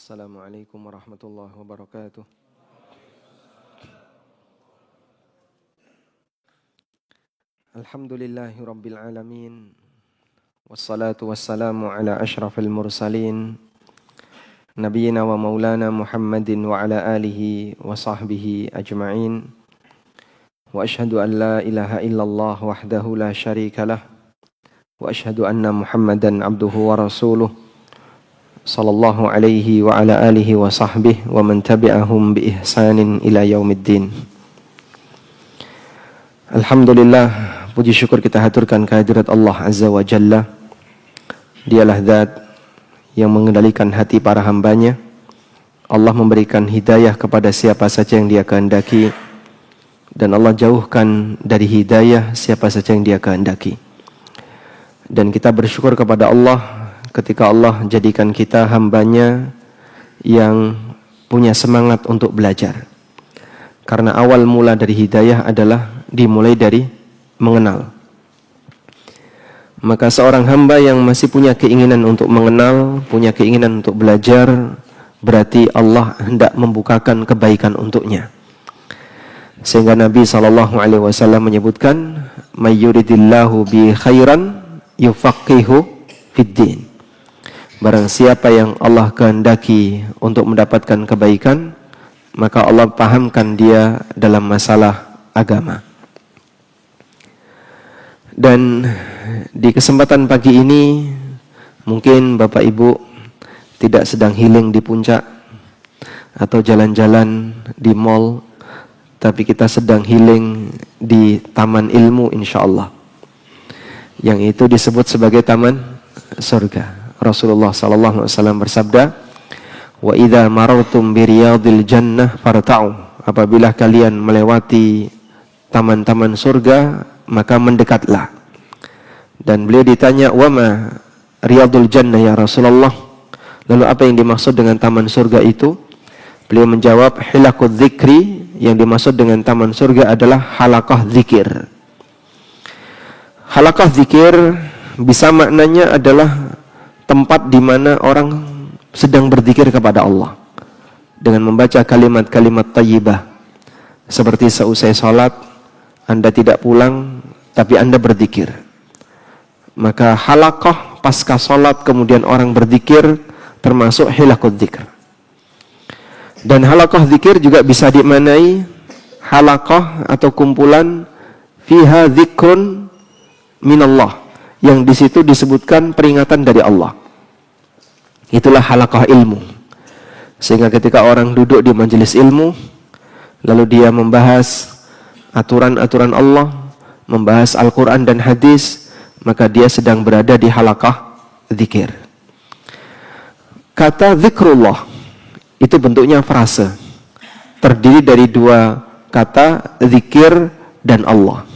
Assalamualaikum warahmatullahi wabarakatuh. Alhamdulillahi rabbil alamin. Wassalatu wassalamu ala ashrafil mursalin. Nabiyyina wa maulana Muhammadin wa ala alihi wa sahbihi ajma'in. Wa ashhadu an la ilaha illallah wahdahu la syarika lah. Wa ashhadu anna Muhammadan abduhu wa rasuluh. Sallallahu alaihi wa ala alihi wa sahbihi wa man tabi'ahum bi ihsanin ila yaumiddin. Alhamdulillah, puji syukur kita haturkan kehadirat Allah Azza wa Jalla. Dialah zat yang mengendalikan hati para hambanya. Allah memberikan hidayah kepada siapa saja yang Dia kehendaki, dan Allah jauhkan dari hidayah siapa saja yang Dia kehendaki. Dan kita bersyukur kepada Allah ketika Allah jadikan kita hambanya yang punya semangat untuk belajar. Karena awal mula dari hidayah adalah dimulai dari mengenal. Maka seorang hamba yang masih punya keinginan untuk mengenal, punya keinginan untuk belajar, berarti Allah hendak membukakan kebaikan untuknya. Sehingga Nabi SAW menyebutkan, "May yuridillahu bi khairan yufaqihu fiddin." Barang siapa yang Allah kehendaki untuk mendapatkan kebaikan, maka Allah pahamkan dia dalam masalah agama. Dan di kesempatan pagi ini, mungkin Bapak Ibu tidak sedang healing di puncak atau jalan-jalan di mall, tapi kita sedang healing di taman ilmu insyaallah, yang itu disebut sebagai taman surga. Rasulullah sallallahu alaihi wasallam bersabda, "Wa idza marartum bi riyadil jannah farta'u." Apabila kalian melewati taman-taman surga, maka mendekatlah. Dan beliau ditanya, "Wa ma riyadul jannah ya Rasulullah?" Lalu apa yang dimaksud dengan taman surga itu? Beliau menjawab, "Hilaqud dzikri." Yang dimaksud dengan taman surga adalah halaqah zikir. Halaqah zikir bisa maknanya adalah tempat di mana orang sedang berzikir kepada Allah dengan membaca kalimat-kalimat thayyibah. Seperti seusai salat, Anda tidak pulang tapi Anda berzikir. Maka halaqah pasca salat kemudian orang berzikir termasuk hilaqud dzikr. Dan halaqah zikir juga bisa dimaknai halaqah atau kumpulan fiha dzikrun minallah, yang di situ disebutkan peringatan dari Allah. Itulah halaqah ilmu. Sehingga ketika orang duduk di majelis ilmu, lalu dia membahas aturan-aturan Allah, membahas Al-Quran dan hadis, maka dia sedang berada di halaqah zikir. Kata zikrullah itu bentuknya frase, terdiri dari dua kata, zikir dan Allah.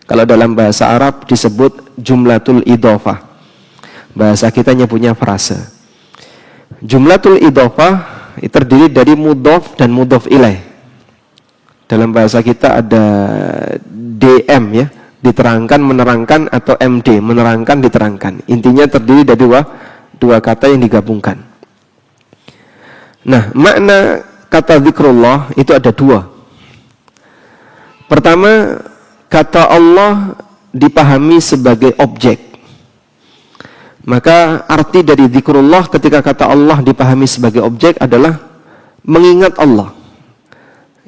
Kalau dalam bahasa Arab disebut jumlatul idhofah. Bahasa kitanya punya frase. Jumlatul idhofah terdiri dari mudhof dan mudhof ilaih. Dalam bahasa kita ada DM ya, diterangkan, menerangkan, atau MD, menerangkan, diterangkan. Intinya terdiri dari dua kata yang digabungkan. Nah, makna kata zikrullah itu ada dua. Pertama, kata Allah dipahami sebagai objek. Maka arti dari zikrullah ketika kata Allah dipahami sebagai objek adalah mengingat Allah,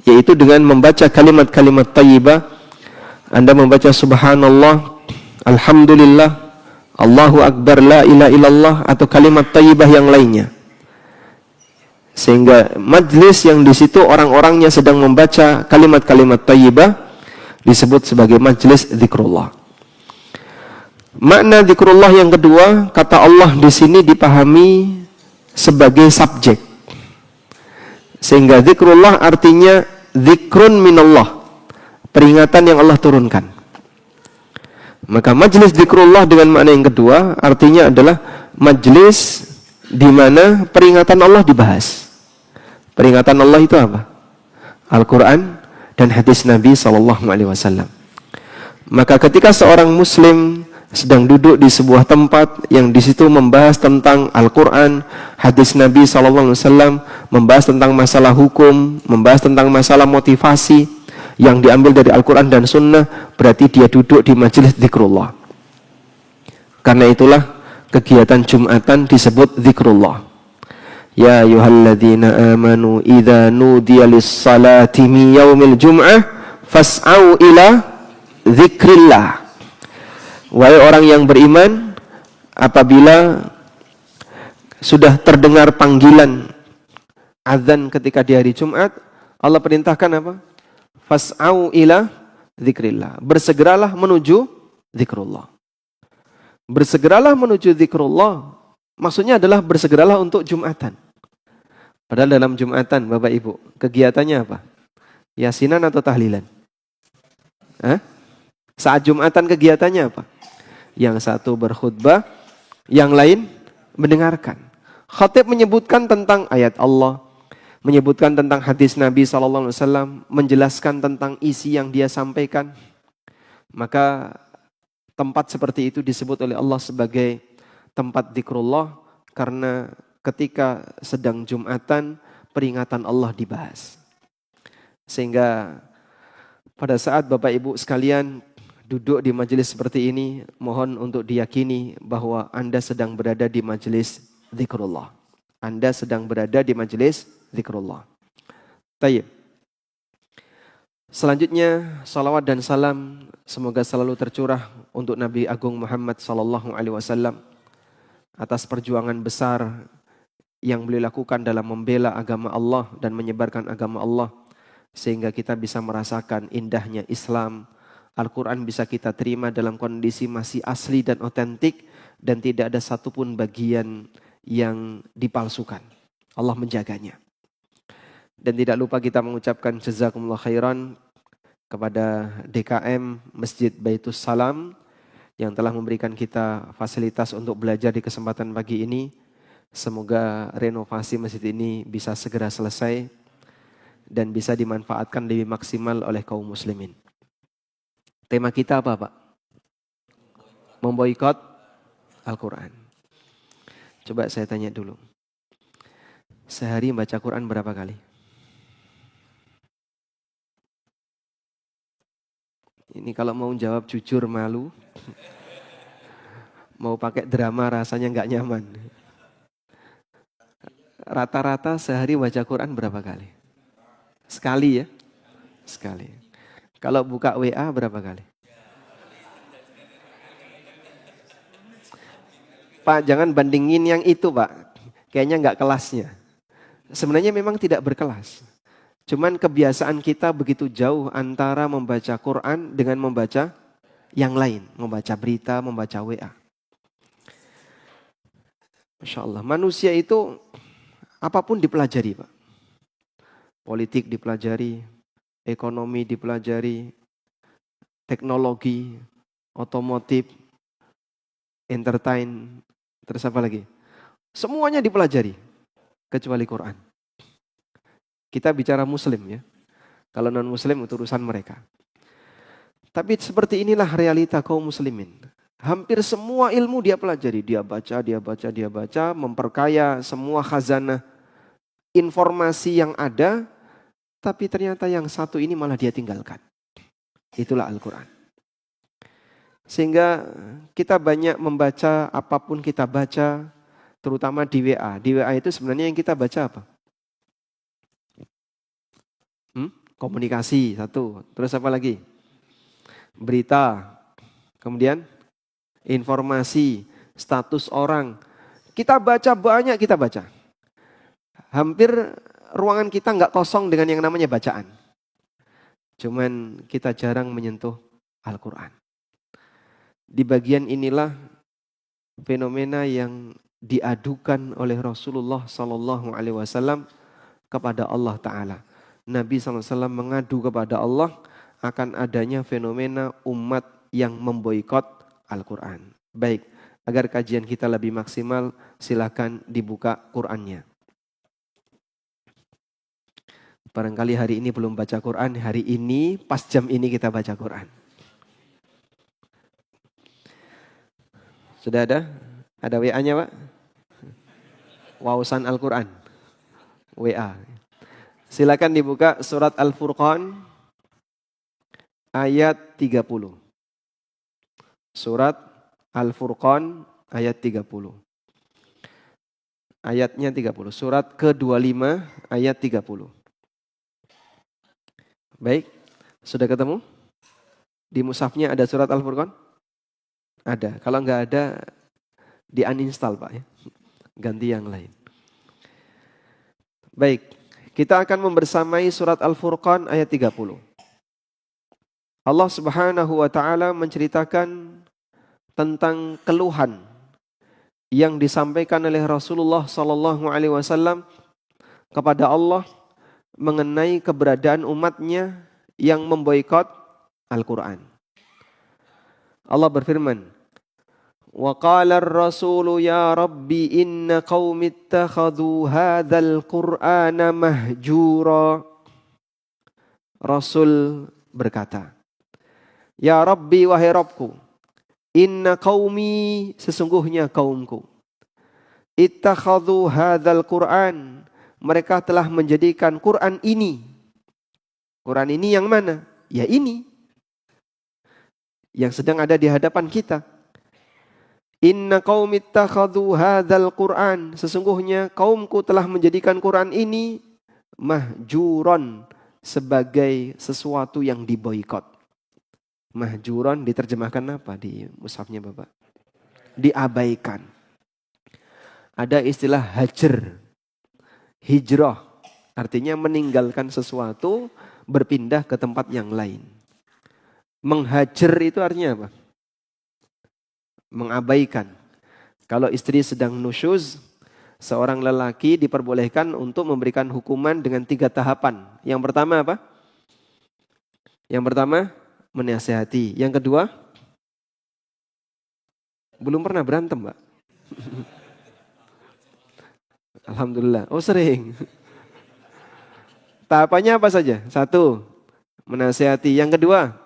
yaitu dengan membaca kalimat-kalimat thayyibah. Anda membaca subhanallah, alhamdulillah, Allahu akbar, la ilaha illallah, atau kalimat thayyibah yang lainnya. Sehingga majlis yang di situ orang-orangnya sedang membaca kalimat-kalimat thayyibah disebut sebagai majlis zikrullah. Makna zikrullah yang kedua, kata Allah di sini dipahami sebagai subjek. Sehingga zikrullah artinya zikrun minallah, peringatan yang Allah turunkan. Maka majlis zikrullah dengan makna yang kedua artinya adalah majlis di mana peringatan Allah dibahas. Peringatan Allah itu apa? Al-Quran dan hadis Nabi SAW. Maka ketika seorang muslim sedang duduk di sebuah tempat yang di situ membahas tentang Al-Quran, hadis Nabi SAW, membahas tentang masalah hukum, membahas tentang masalah motivasi yang diambil dari Al-Quran dan Sunnah, berarti dia duduk di majelis zikrullah. Karena itulah kegiatan Jumatan disebut zikrullah. Ya ayyuhalladzina amanu idza nudiya lis-salati min yaumil jum'ah fas'au ila zikrillah. Wahai orang yang beriman, apabila sudah terdengar panggilan azan ketika di hari Jumat, Allah perintahkan apa? Fas'au ila zikrillah. Bersegeralah menuju zikrullah. Bersegeralah menuju zikrullah. Maksudnya adalah bersegeralah untuk Jumatan. Padahal dalam Jumatan, Bapak Ibu, kegiatannya apa? Yasinan atau tahlilan? Saat Jumatan kegiatannya apa? Yang satu berkhutbah, yang lain mendengarkan. Khatib menyebutkan tentang ayat Allah, menyebutkan tentang hadis Nabi SAW, menjelaskan tentang isi yang dia sampaikan. Maka tempat seperti itu disebut oleh Allah sebagai tempat zikrullah, karena ketika sedang Jumatan, peringatan Allah dibahas. Sehingga pada saat Bapak Ibu sekalian duduk di majelis seperti ini, mohon untuk diyakini bahwa Anda sedang berada di majelis zikrullah. Anda sedang berada di majelis zikrullah. Tayyib. Selanjutnya, salawat dan salam semoga selalu tercurah untuk Nabi Agung Muhammad SAW atas perjuangan besar yang beliau lakukan dalam membela agama Allah dan menyebarkan agama Allah, sehingga kita bisa merasakan indahnya Islam. Al-Quran bisa kita terima dalam kondisi masih asli dan otentik, dan tidak ada satupun bagian yang dipalsukan. Allah menjaganya. Dan tidak lupa kita mengucapkan jazakumullah khairan kepada DKM Masjid Baitus Salam yang telah memberikan kita fasilitas untuk belajar di kesempatan pagi ini. Semoga renovasi masjid ini bisa segera selesai dan bisa dimanfaatkan lebih maksimal oleh kaum muslimin. Tema kita apa, Pak? Memboikot Al-Quran. Coba saya tanya dulu. Sehari baca Quran berapa kali? Ini kalau mau jawab jujur malu. Mau pakai drama rasanya nggak nyaman. Rata-rata sehari baca Quran berapa kali? Sekali ya? Sekali. Kalau buka WA berapa kali? Pak, jangan bandingin yang itu, Pak. Kayaknya nggak kelasnya. Sebenarnya memang tidak berkelas. Cuman kebiasaan kita begitu jauh antara membaca Quran dengan membaca yang lain. Membaca berita, membaca WA. Masya Allah, manusia itu apapun dipelajari, Pak. Politik dipelajari, ekonomi dipelajari, teknologi, otomotif, entertain, terus apa lagi? Semuanya dipelajari, kecuali Quran. Kita bicara muslim ya. Kalau non-muslim itu urusan mereka. Tapi seperti inilah realita kaum muslimin. Hampir semua ilmu dia pelajari. Dia baca, memperkaya semua khazanah informasi yang ada. Tapi ternyata yang satu ini malah dia tinggalkan. Itulah Al-Quran. Sehingga kita banyak membaca apapun kita baca, terutama di WA. Di WA itu sebenarnya yang kita baca apa? Komunikasi, satu. Terus apa lagi? Berita. Kemudian informasi, status orang. Kita baca banyak, kita baca. Hampir ruangan kita nggak kosong dengan yang namanya bacaan. Cuman kita jarang menyentuh Al-Quran. Di bagian inilah fenomena yang diadukan oleh Rasulullah SAW kepada Allah Ta'ala. Nabi SAW mengadu kepada Allah akan adanya fenomena umat yang memboikot Al-Quran. Baik, agar kajian kita lebih maksimal, silakan dibuka Qurannya. Barangkali hari ini belum baca Quran, hari ini pas jam ini kita baca Quran. Sudah ada? Ada WA-nya, Pak? Wausan Al-Quran. WA. Silakan dibuka surat Al-Furqan ayat 30. Surat Al-Furqan ayat 30. Ayatnya 30. Surat ke-25 ayat 30. Baik, sudah ketemu? Di mushafnya ada surat Al-Furqan? Ada. Kalau enggak ada, di-uninstall Pak ya. Ganti yang lain. Baik, kita akan membersamai surat Al-Furqan ayat 30. Allah Subhanahu wa taala menceritakan tentang keluhan yang disampaikan oleh Rasulullah sallallahu alaihi wasallam kepada Allah mengenai keberadaan umatnya yang memboikot Al-Qur'an. Allah berfirman, "Wa qala ar-rasulu ya rabbi inna qaumi ittakhadhu hadzal qur'ana mahjura." Rasul berkata, "Ya Rabbi, wahai Rabbku, inna qaumi, sesungguhnya kaumku, ittakhadhu hadzal Qur'an, mereka telah menjadikan Quran ini." Quran ini yang mana? Ya ini yang sedang ada di hadapan kita. Inna qaumi ittakhadhu hadzal Qur'an, sesungguhnya kaumku telah menjadikan Quran ini mahjuron, sebagai sesuatu yang diboikot. Mahjuron diterjemahkan apa di mushafnya Bapak? Diabaikan. Ada istilah hajar, hijrah, artinya meninggalkan sesuatu, berpindah ke tempat yang lain. Menghajar itu artinya apa? Mengabaikan. Kalau istri sedang nusyuz, seorang lelaki diperbolehkan untuk memberikan hukuman dengan 3 tahapan. Yang pertama apa? Yang pertama, menasihati. Yang kedua, belum pernah berantem, Mbak. Alhamdulillah. Oh sering. Tahapannya apa saja? 1, menasihati. Yang kedua,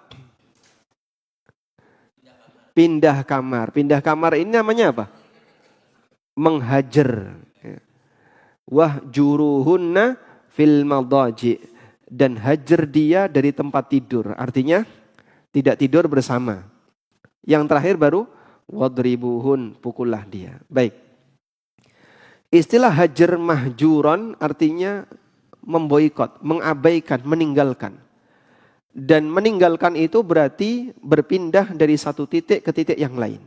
pindah kamar. Pindah kamar ini namanya apa? Menghajar. Wahjuruhunna fil madaji, dan hajar dia dari tempat tidur. Artinya tidak tidur bersama. Yang terakhir baru wadribuhun, pukullah dia. Baik. Istilah hajar mahjuron artinya memboikot, mengabaikan, meninggalkan. Dan meninggalkan itu berarti berpindah dari satu titik ke titik yang lain.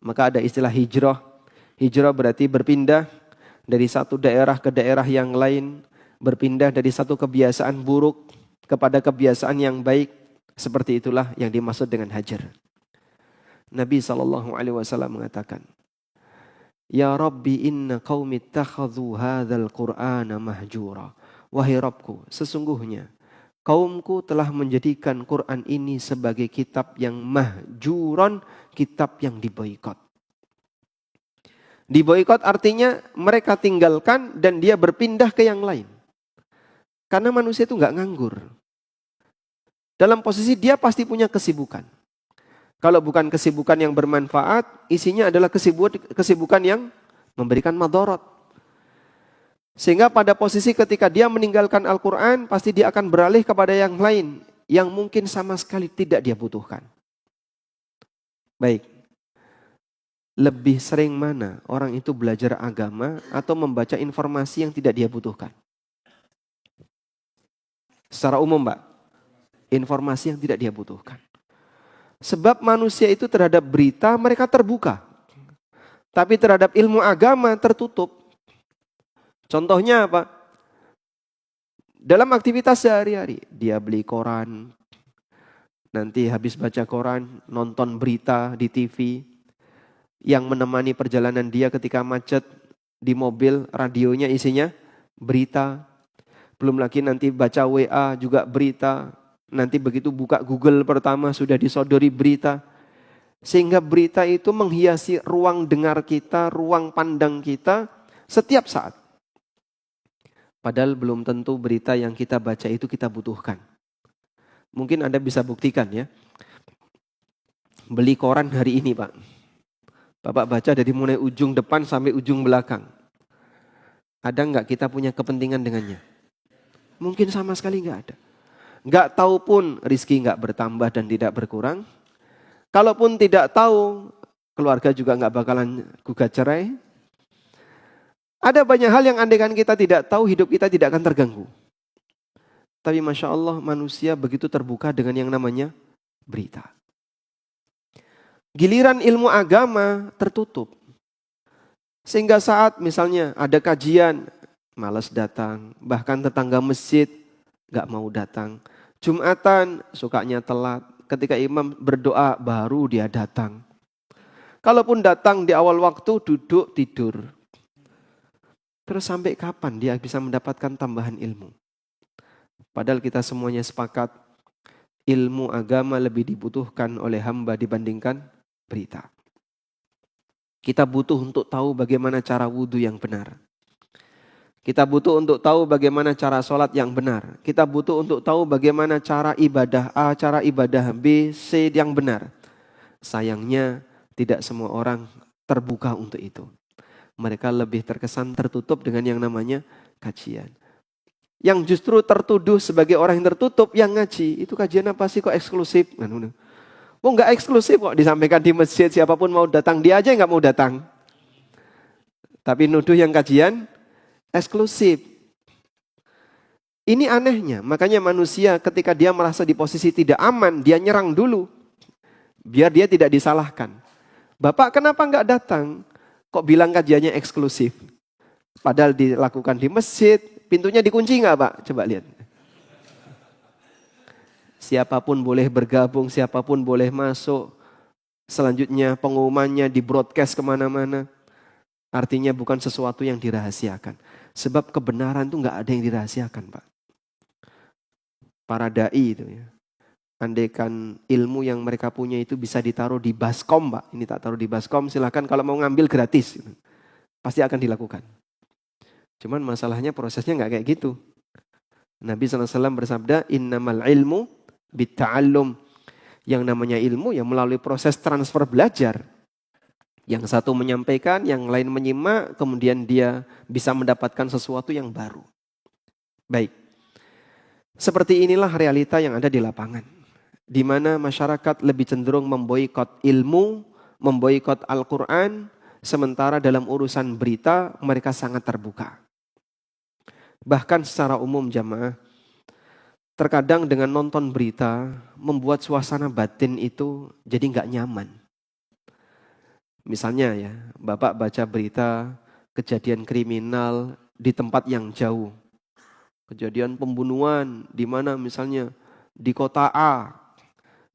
Maka ada istilah hijrah. Hijrah berarti berpindah dari satu daerah ke daerah yang lain. Berpindah dari satu kebiasaan buruk kepada kebiasaan yang baik. Seperti itulah yang dimaksud dengan hajar. Nabi SAW mengatakan, "Ya Rabbi inna qaumi ittakhadhu hadzal Qur'ana mahjura." Wahai Rabbku, sesungguhnya kaumku telah menjadikan Quran ini sebagai kitab yang mahjuron, kitab yang diboikot. Diboikot artinya mereka tinggalkan dan dia berpindah ke yang lain. Karena manusia itu nggak nganggur. Dalam posisi dia pasti punya kesibukan. Kalau bukan kesibukan yang bermanfaat, isinya adalah kesibukan yang memberikan madarat. Sehingga pada posisi ketika dia meninggalkan Al-Quran, pasti dia akan beralih kepada yang lain, yang mungkin sama sekali tidak dia butuhkan. Baik, lebih sering mana orang itu belajar agama atau membaca informasi yang tidak dia butuhkan? Secara umum Mbak, informasi yang tidak dia butuhkan. Sebab manusia itu terhadap berita mereka terbuka. Tapi terhadap ilmu agama tertutup. Contohnya apa? Dalam aktivitas sehari-hari, dia beli koran, nanti habis baca koran, nonton berita di TV, yang menemani perjalanan dia ketika macet di mobil, radionya isinya berita. Belum lagi nanti baca WA juga berita, nanti begitu buka Google pertama sudah disodori berita. Sehingga berita itu menghiasi ruang dengar kita, ruang pandang kita setiap saat. Padahal belum tentu berita yang kita baca itu kita butuhkan. Mungkin Anda bisa buktikan ya. Beli koran hari ini Pak. Bapak baca dari mulai ujung depan sampai ujung belakang. Ada nggak kita punya kepentingan dengannya? Mungkin sama sekali nggak ada. Nggak tahu pun rizki nggak bertambah dan tidak berkurang. Kalaupun tidak tahu, keluarga juga nggak bakalan gugat cerai. Ada banyak hal yang andaikan kita tidak tahu, hidup kita tidak akan terganggu. Tapi Masya Allah manusia begitu terbuka dengan yang namanya berita. Giliran ilmu agama tertutup. Sehingga saat misalnya ada kajian, malas datang. Bahkan tetangga masjid gak mau datang. Jumatan sukanya telat. Ketika imam berdoa baru dia datang. Kalaupun datang di awal waktu duduk tidur. Terus sampai kapan dia bisa mendapatkan tambahan ilmu? Padahal kita semuanya sepakat ilmu agama lebih dibutuhkan oleh hamba dibandingkan berita. Kita butuh untuk tahu bagaimana cara wudhu yang benar. Kita butuh untuk tahu bagaimana cara sholat yang benar. Kita butuh untuk tahu bagaimana cara ibadah A, cara ibadah B, C yang benar. Sayangnya tidak semua orang terbuka untuk itu. Mereka lebih terkesan tertutup dengan yang namanya kajian. Yang justru tertuduh sebagai orang yang tertutup yang ngaji. Itu kajian apa sih kok eksklusif? Oh enggak eksklusif kok disampaikan di masjid. Siapapun mau datang, dia aja enggak mau datang. Tapi nuduh yang kajian eksklusif. Ini anehnya. Makanya manusia ketika dia merasa di posisi tidak aman, dia nyerang dulu. Biar dia tidak disalahkan. Bapak kenapa enggak datang? Kok bilang kajiannya eksklusif? Padahal dilakukan di masjid. Pintunya dikunci enggak Pak? Coba lihat. Siapapun boleh bergabung, siapapun boleh masuk. Selanjutnya pengumumannya di broadcast kemana-mana. Artinya bukan sesuatu yang dirahasiakan. Sebab kebenaran itu enggak ada yang dirahasiakan Pak. Para da'i itu ya. Andaikan ilmu yang mereka punya itu bisa ditaruh di baskom Pak. Ini tak taruh di baskom, silakan kalau mau ngambil gratis. Pasti akan dilakukan. Cuman masalahnya prosesnya enggak kayak gitu. Nabi SAW bersabda, innamal ilmu bitta'allum. Yang namanya ilmu yang melalui proses transfer belajar. Yang satu menyampaikan, yang lain menyimak, kemudian dia bisa mendapatkan sesuatu yang baru. Baik. Seperti inilah realita yang ada di lapangan. Di mana masyarakat lebih cenderung memboikot ilmu, memboikot Al-Quran, sementara dalam urusan berita mereka sangat terbuka. Bahkan secara umum jamaah, terkadang dengan nonton berita membuat suasana batin itu jadi nggak nyaman. Misalnya ya, Bapak baca berita kejadian kriminal di tempat yang jauh. Kejadian pembunuhan di mana misalnya di kota A.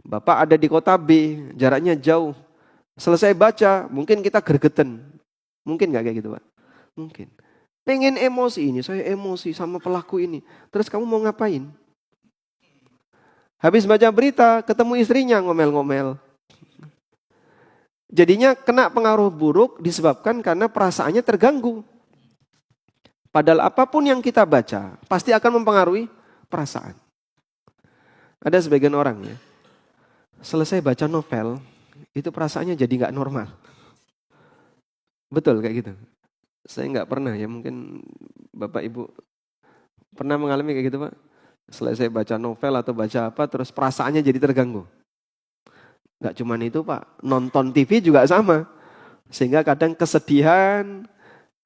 Bapak ada di kota B, jaraknya jauh. Selesai baca, mungkin kita gergeten. Mungkin nggak kayak gitu Pak? Mungkin. Pengen emosi ini, saya emosi sama pelaku ini. Terus kamu mau ngapain? Habis baca berita, ketemu istrinya ngomel-ngomel. Jadinya kena pengaruh buruk disebabkan karena perasaannya terganggu. Padahal apapun yang kita baca, pasti akan mempengaruhi perasaan. Ada sebagian orang ya, selesai baca novel, itu perasaannya jadi gak normal. Betul kayak gitu. Saya nggak pernah ya, mungkin Bapak Ibu pernah mengalami kayak gitu Pak? Selesai baca novel atau baca apa, terus perasaannya jadi terganggu. Nggak cuma itu Pak, nonton TV juga sama. Sehingga kadang kesedihan,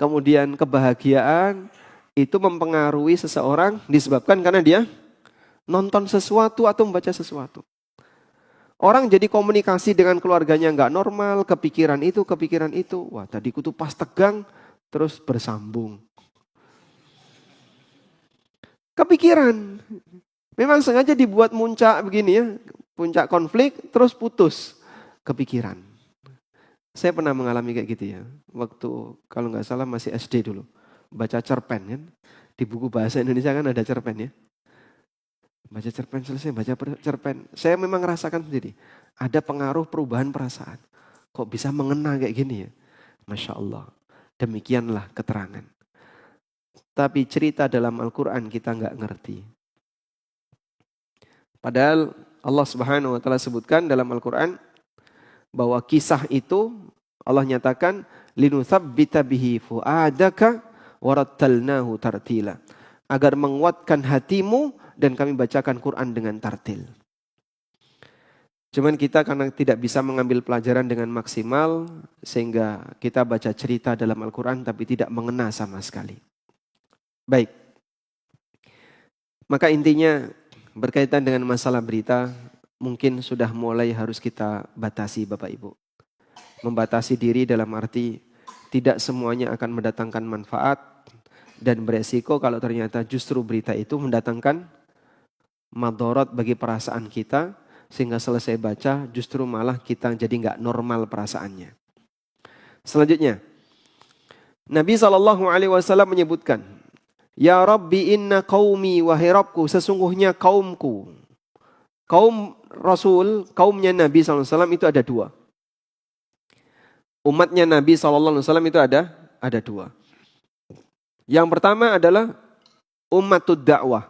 kemudian kebahagiaan, itu mempengaruhi seseorang disebabkan karena dia nonton sesuatu atau membaca sesuatu. Orang jadi komunikasi dengan keluarganya nggak normal, kepikiran itu. Wah tadi kutu pas tegang, terus bersambung. Kepikiran. Memang sengaja dibuat muncak begini ya. Puncak konflik, terus putus. Kepikiran. Saya pernah mengalami kayak gitu ya. Waktu kalau nggak salah masih SD dulu. Baca cerpen kan. Di buku bahasa Indonesia kan ada cerpen ya. Baca cerpen selesai, baca cerpen. Saya memang ngerasakan sendiri. Ada pengaruh perubahan perasaan. Kok bisa mengena kayak gini ya. Masya Allah. Demikianlah keterangan. Tapi cerita dalam Al-Quran kita nggak ngerti. Padahal Allah Subhanahu wa Ta'ala sebutkan dalam Al-Quran bahwa kisah itu Allah nyatakan linutsabbita bihi fuadaka warattalnahu tartila, agar menguatkan hatimu dan kami bacakan Quran dengan tartil. Cuman kita karena tidak bisa mengambil pelajaran dengan maksimal, sehingga kita baca cerita dalam Al-Quran tapi tidak mengena sama sekali. Baik. Maka intinya berkaitan dengan masalah berita, mungkin sudah mulai harus kita batasi Bapak Ibu. Membatasi diri dalam arti tidak semuanya akan mendatangkan manfaat dan beresiko kalau ternyata justru berita itu mendatangkan madharat bagi perasaan kita, sehingga selesai baca justru malah kita jadi nggak normal perasaannya. Selanjutnya, Nabi SAW menyebutkan, Ya Rabbi inna qaumi wahai Rabbku, sesungguhnya kaumku. Kaum Rasul, kaumnya Nabi SAW itu ada dua. Umatnya Nabi SAW itu ada dua. Yang pertama adalah ummatud dakwah.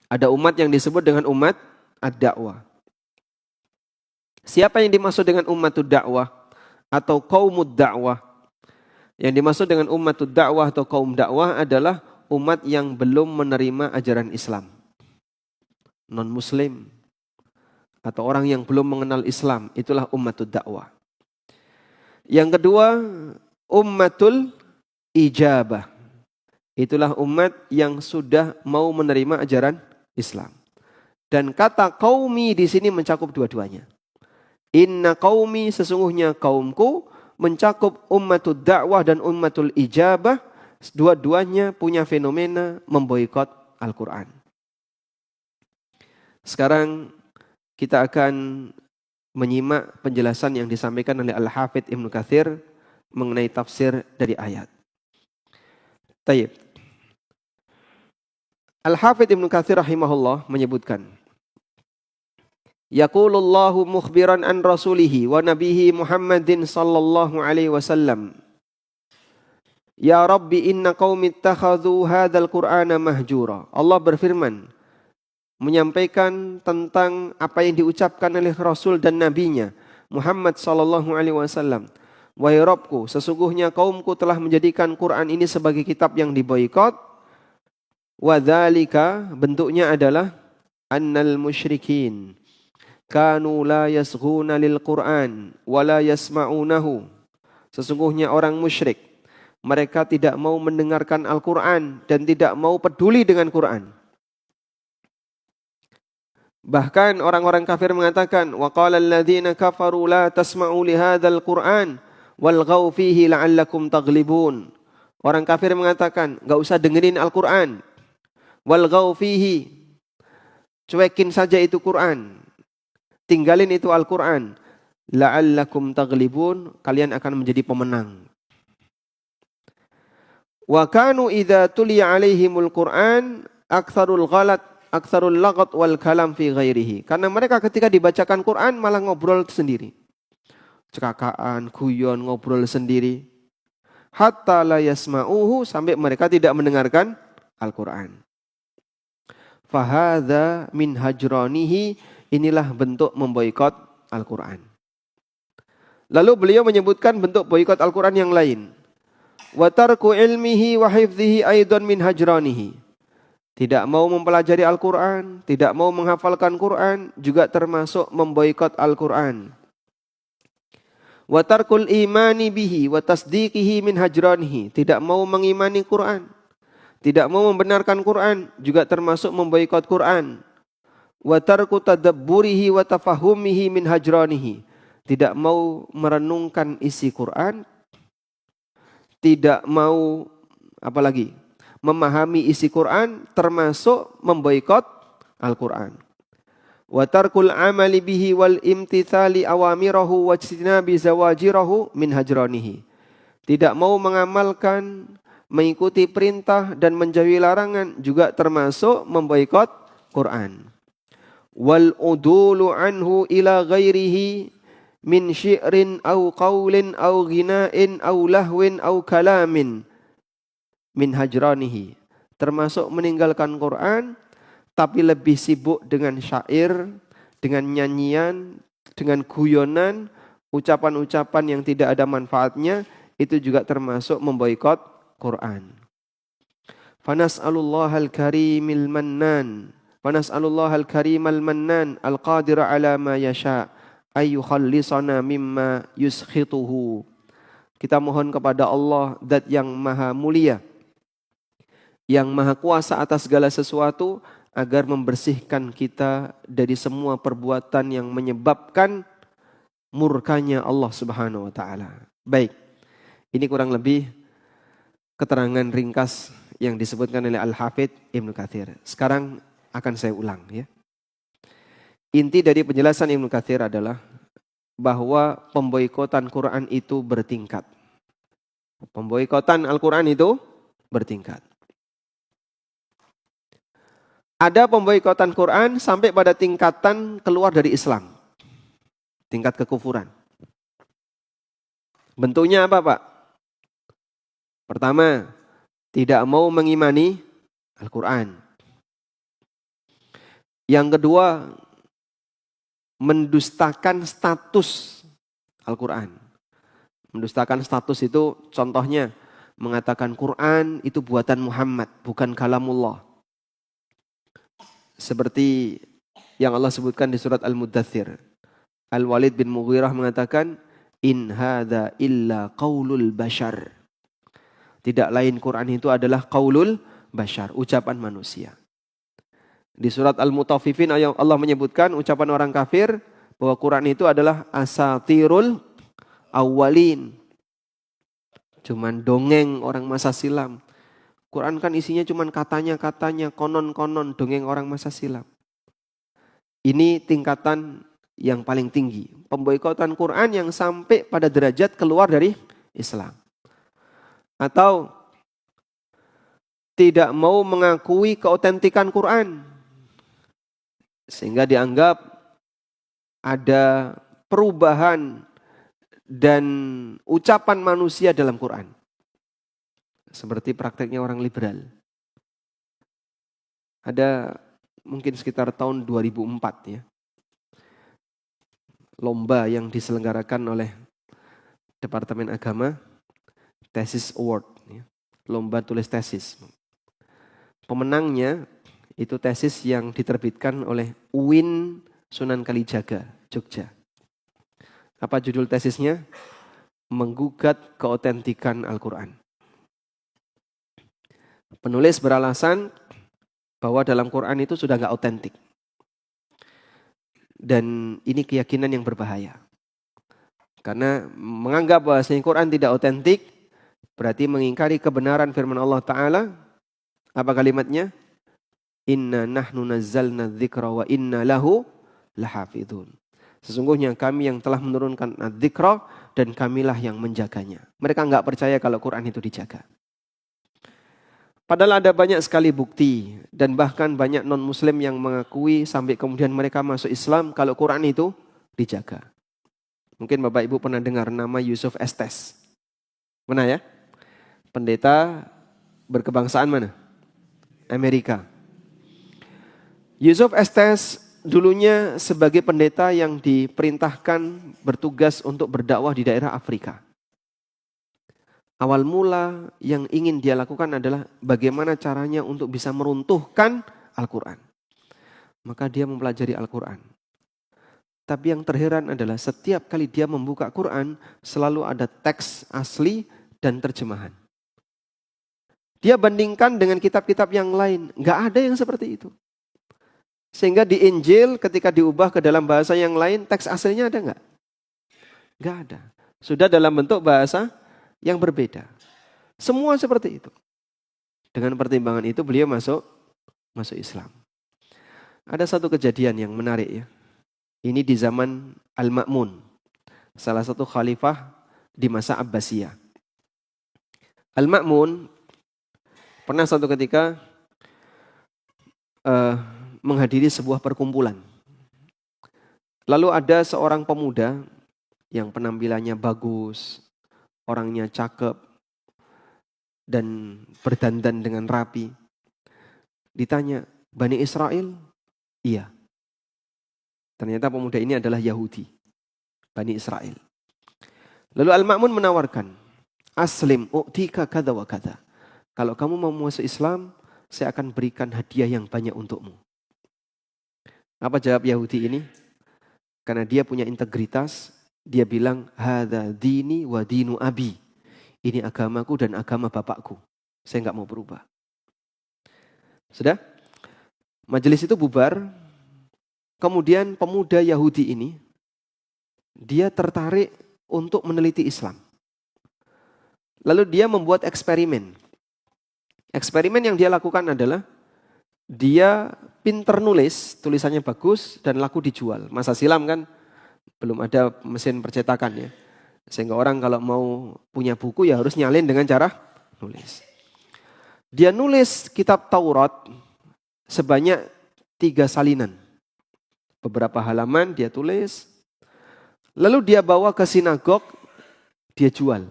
Ada umat yang disebut dengan umat ad-dakwah. Siapa yang dimaksud dengan ummatud dakwah atau qaumud dakwah? Yang dimaksud dengan ummatud dakwah atau kaum dakwah adalah umat yang belum menerima ajaran Islam. Non-muslim atau orang yang belum mengenal Islam, itulah ummatud dakwah. Yang kedua, ummatul ijabah. Itulah umat yang sudah mau menerima ajaran Islam. Dan kata qaumi di sini mencakup dua-duanya. Inna qaumi, sesungguhnya kaumku, mencakup ummatud dakwah dan ummatul ijabah. Dua-duanya punya fenomena memboikot Al-Quran. Sekarang kita akan menyimak penjelasan yang disampaikan oleh Al-Hafidh Ibnu Katsir mengenai tafsir dari ayat. Taib. Al-Hafidh Ibnu Katsir rahimahullah menyebutkan, Yaqulullahu mukhbiran an rasulihi wa nabihi Muhammadin sallallahu alaihi wasallam. Ya Rabbi inna qaumi ittakhadhu hadzal Qur'ana mahjura. Allah berfirman menyampaikan tentang apa yang diucapkan oleh Rasul dan nabinya Muhammad sallallahu alaihi wasallam. Wahai Rabbku, sesungguhnya kaumku telah menjadikan Quran ini sebagai kitab yang diboikot. Wa dzalika, bentuknya adalah annal musyrikin kanu la yasghuna lil Qur'an wa la yasma'unahu. Sesungguhnya orang musyrik, mereka tidak mau mendengarkan Al-Qur'an dan tidak mau peduli dengan Qur'an. Bahkan orang-orang kafir mengatakan, wa qala alladziina kafaru la tasma'u li hadzal Qur'an walghaw fihi la'allakum taghlibun. Orang kafir mengatakan, enggak usah dengerin Al-Qur'an. Walghaw fihi, cuekin saja itu Qur'an. Tinggalin itu Al-Quran. La'allakum taghlibun, kalian akan menjadi pemenang. Wa kanu idza tuliya alaihimul Qur'an aktsarul ghalat, aktsarul laghat wal kalam fi ghairihi. Karena mereka ketika dibacakan Quran malah ngobrol sendiri. Cekakaan, guyon, ngobrol sendiri. Hatta la yasma'uhu, sampai mereka tidak mendengarkan Al-Quran. Fahadha min hajranihi, inilah bentuk memboikot Al-Quran. Lalu beliau menyebutkan bentuk boikot Al-Quran yang lain. Wa tarku ilmihi wa hifdhihi aidan min hajranihi. Tidak mau mempelajari Al-Quran, tidak mau menghafalkan Quran, juga termasuk memboikot Al-Quran. Wa tarkul imani bihi wa tasdiqihi min hajranihi. Tidak mau mengimani Quran, tidak mau membenarkan Quran, juga termasuk memboikot Quran. Wa tarku tadabburihi wa tafahumihi min hajranihi. Tidak mau merenungkan isi Quran, tidak mau apalagi memahami isi Quran, termasuk memboikot Al-Quran. Wa tarkul amali bihi wal imtithali awamirahu wa ijtinabi zawajirahu min hajranihi. Tidak mau mengamalkan, mengikuti perintah dan menjauhi larangan, juga termasuk memboikot Quran. Wal udulu anhu ila ghairihi min syi'rin au qaulin au ghina'in au lahwin au kalamin min hajranihi. Termasuk meninggalkan Quran tapi lebih sibuk dengan syair, dengan nyanyian, dengan guyonan, ucapan-ucapan yang tidak ada manfaatnya, itu juga termasuk memboikot Quran. Fanas'alullahal karimil mannan. Fanas'alullahal karimal mannan al-qadira ala ma yasha ayyukhallisana mimma yuskhituhu. Kita mohon kepada Allah, Zat yang maha mulia, yang maha kuasa atas segala sesuatu, agar membersihkan kita dari semua perbuatan yang menyebabkan murkanya Allah Subhanahu wa taala. Baik. Ini kurang lebih keterangan ringkas yang disebutkan oleh Al-Hafidz Ibnu Katsir. Sekarang akan saya ulang ya. Inti dari penjelasan Ibnu Katsir adalah bahwa pemboikotan Quran itu bertingkat. Pemboikotan Al-Quran itu bertingkat. Ada pemboikotan Quran sampai pada tingkatan keluar dari Islam. Tingkat kekufuran. Bentuknya apa, Pak? Pertama, tidak mau mengimani Al-Quran. Yang kedua, mendustakan status Al-Quran. Mendustakan status itu contohnya mengatakan Quran itu buatan Muhammad, bukan kalamullah. Seperti yang Allah sebutkan di surat Al-Muddathir. Al-Walid bin Mughirah mengatakan, in hadza illa qaulul bashar. Tidak lain Quran itu adalah qaulul bashar, ucapan manusia. Di surat Al-Mutaffifin Allah menyebutkan ucapan orang kafir bahwa Quran itu adalah asatirul awwalin. Cuman dongeng orang masa silam. Quran kan isinya cuman katanya-katanya, konon-konon, dongeng orang masa silam. Ini tingkatan yang paling tinggi. Pemboikotan Quran yang sampai pada derajat keluar dari Islam. Atau tidak mau mengakui keotentikan Quran. Sehingga dianggap ada perubahan dan ucapan manusia dalam Quran. Seperti prakteknya orang liberal. Ada mungkin sekitar tahun 2004 ya. Lomba yang diselenggarakan oleh Departemen Agama, Thesis Award. Ya. Lomba tulis tesis. Pemenangnya itu tesis yang diterbitkan oleh UIN Sunan Kalijaga, Jogja. Apa judul tesisnya? Menggugat keotentikan Al-Quran. Penulis beralasan bahwa dalam Quran itu sudah gak otentik. Dan ini keyakinan yang berbahaya. Karena menganggap bahwa Quran tidak otentik, berarti mengingkari kebenaran firman Allah Ta'ala. Apa kalimatnya? Inna nahnu nazzalna dzikra wa inna lahu lahafidhun. Sesungguhnya kami yang telah menurunkan adzikra dan kamilah yang menjaganya. Mereka enggak percaya kalau Quran itu dijaga. Padahal ada banyak sekali bukti dan bahkan banyak non-muslim yang mengakui sampai kemudian mereka masuk Islam kalau Quran itu dijaga. Mungkin Bapak Ibu pernah dengar nama Yusuf Estes. Mana ya? Pendeta berkebangsaan mana? Amerika. Yusuf Estes dulunya sebagai pendeta yang diperintahkan bertugas untuk berdakwah di daerah Afrika. Awal mula yang ingin dia lakukan adalah bagaimana caranya untuk bisa meruntuhkan Al-Quran. Maka dia mempelajari Al-Quran. Tapi yang terheran adalah setiap kali dia membuka Quran selalu ada teks asli dan terjemahan. Dia bandingkan dengan kitab-kitab yang lain. Nggak ada yang seperti itu. Sehingga di Injil ketika diubah ke dalam bahasa yang lain, teks aslinya ada nggak? Nggak ada. Sudah dalam bentuk bahasa yang berbeda. Semua seperti itu. Dengan pertimbangan itu beliau masuk Islam. Ada satu kejadian yang menarik ya. Ini di zaman Al-Ma'mun. Salah satu khalifah di masa Abbasiyah. Al-Ma'mun pernah suatu ketika menghadiri sebuah perkumpulan. Lalu ada seorang pemuda yang penampilannya bagus, orangnya cakep, dan berdandan dengan rapi. Ditanya, Bani Israel? Iya. Ternyata pemuda ini adalah Yahudi, Bani Israel. Lalu Al-Ma'mun menawarkan, aslim u'tika kada wa kada. Kalau kamu mau masuk Islam, saya akan berikan hadiah yang banyak untukmu. Apa jawab Yahudi ini? Karena dia punya integritas, dia bilang, hadza dini wa dinu abi. Ini agamaku dan agama bapakku. Saya nggak mau berubah. Sudah? Majelis itu bubar. Kemudian pemuda Yahudi ini, dia tertarik untuk meneliti Islam. Lalu dia membuat eksperimen. Eksperimen yang dia lakukan adalah, dia pinter nulis, tulisannya bagus dan laku dijual. Masa silam kan, belum ada mesin percetakan ya. Sehingga orang kalau mau punya buku ya harus nyalin dengan cara nulis. Dia nulis kitab Taurat sebanyak 3 salinan. Beberapa halaman dia tulis. Lalu dia bawa ke sinagog, dia jual.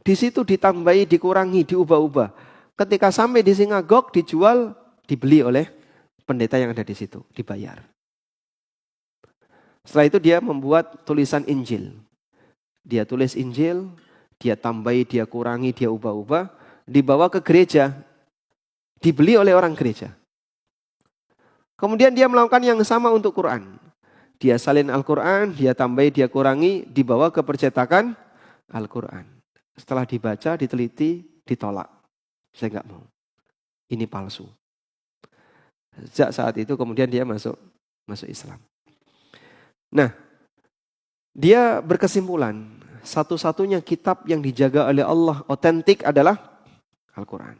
Di situ ditambahi, dikurangi, diubah-ubah. Ketika sampai di sinagog dijual, dibeli oleh pendeta yang ada di situ, dibayar. Setelah itu dia membuat tulisan Injil. Dia tulis Injil, dia tambahi, dia kurangi, dia ubah-ubah, dibawa ke gereja, dibeli oleh orang gereja. Kemudian dia melakukan yang sama untuk Quran. Dia salin Al-Quran, dia tambahi, dia kurangi, dibawa ke percetakan Al-Quran. Setelah dibaca, diteliti, ditolak. Saya nggak mau. Ini palsu. Sejak saat itu kemudian dia masuk Islam. Nah, dia berkesimpulan, satu-satunya kitab yang dijaga oleh Allah otentik adalah Al-Quran.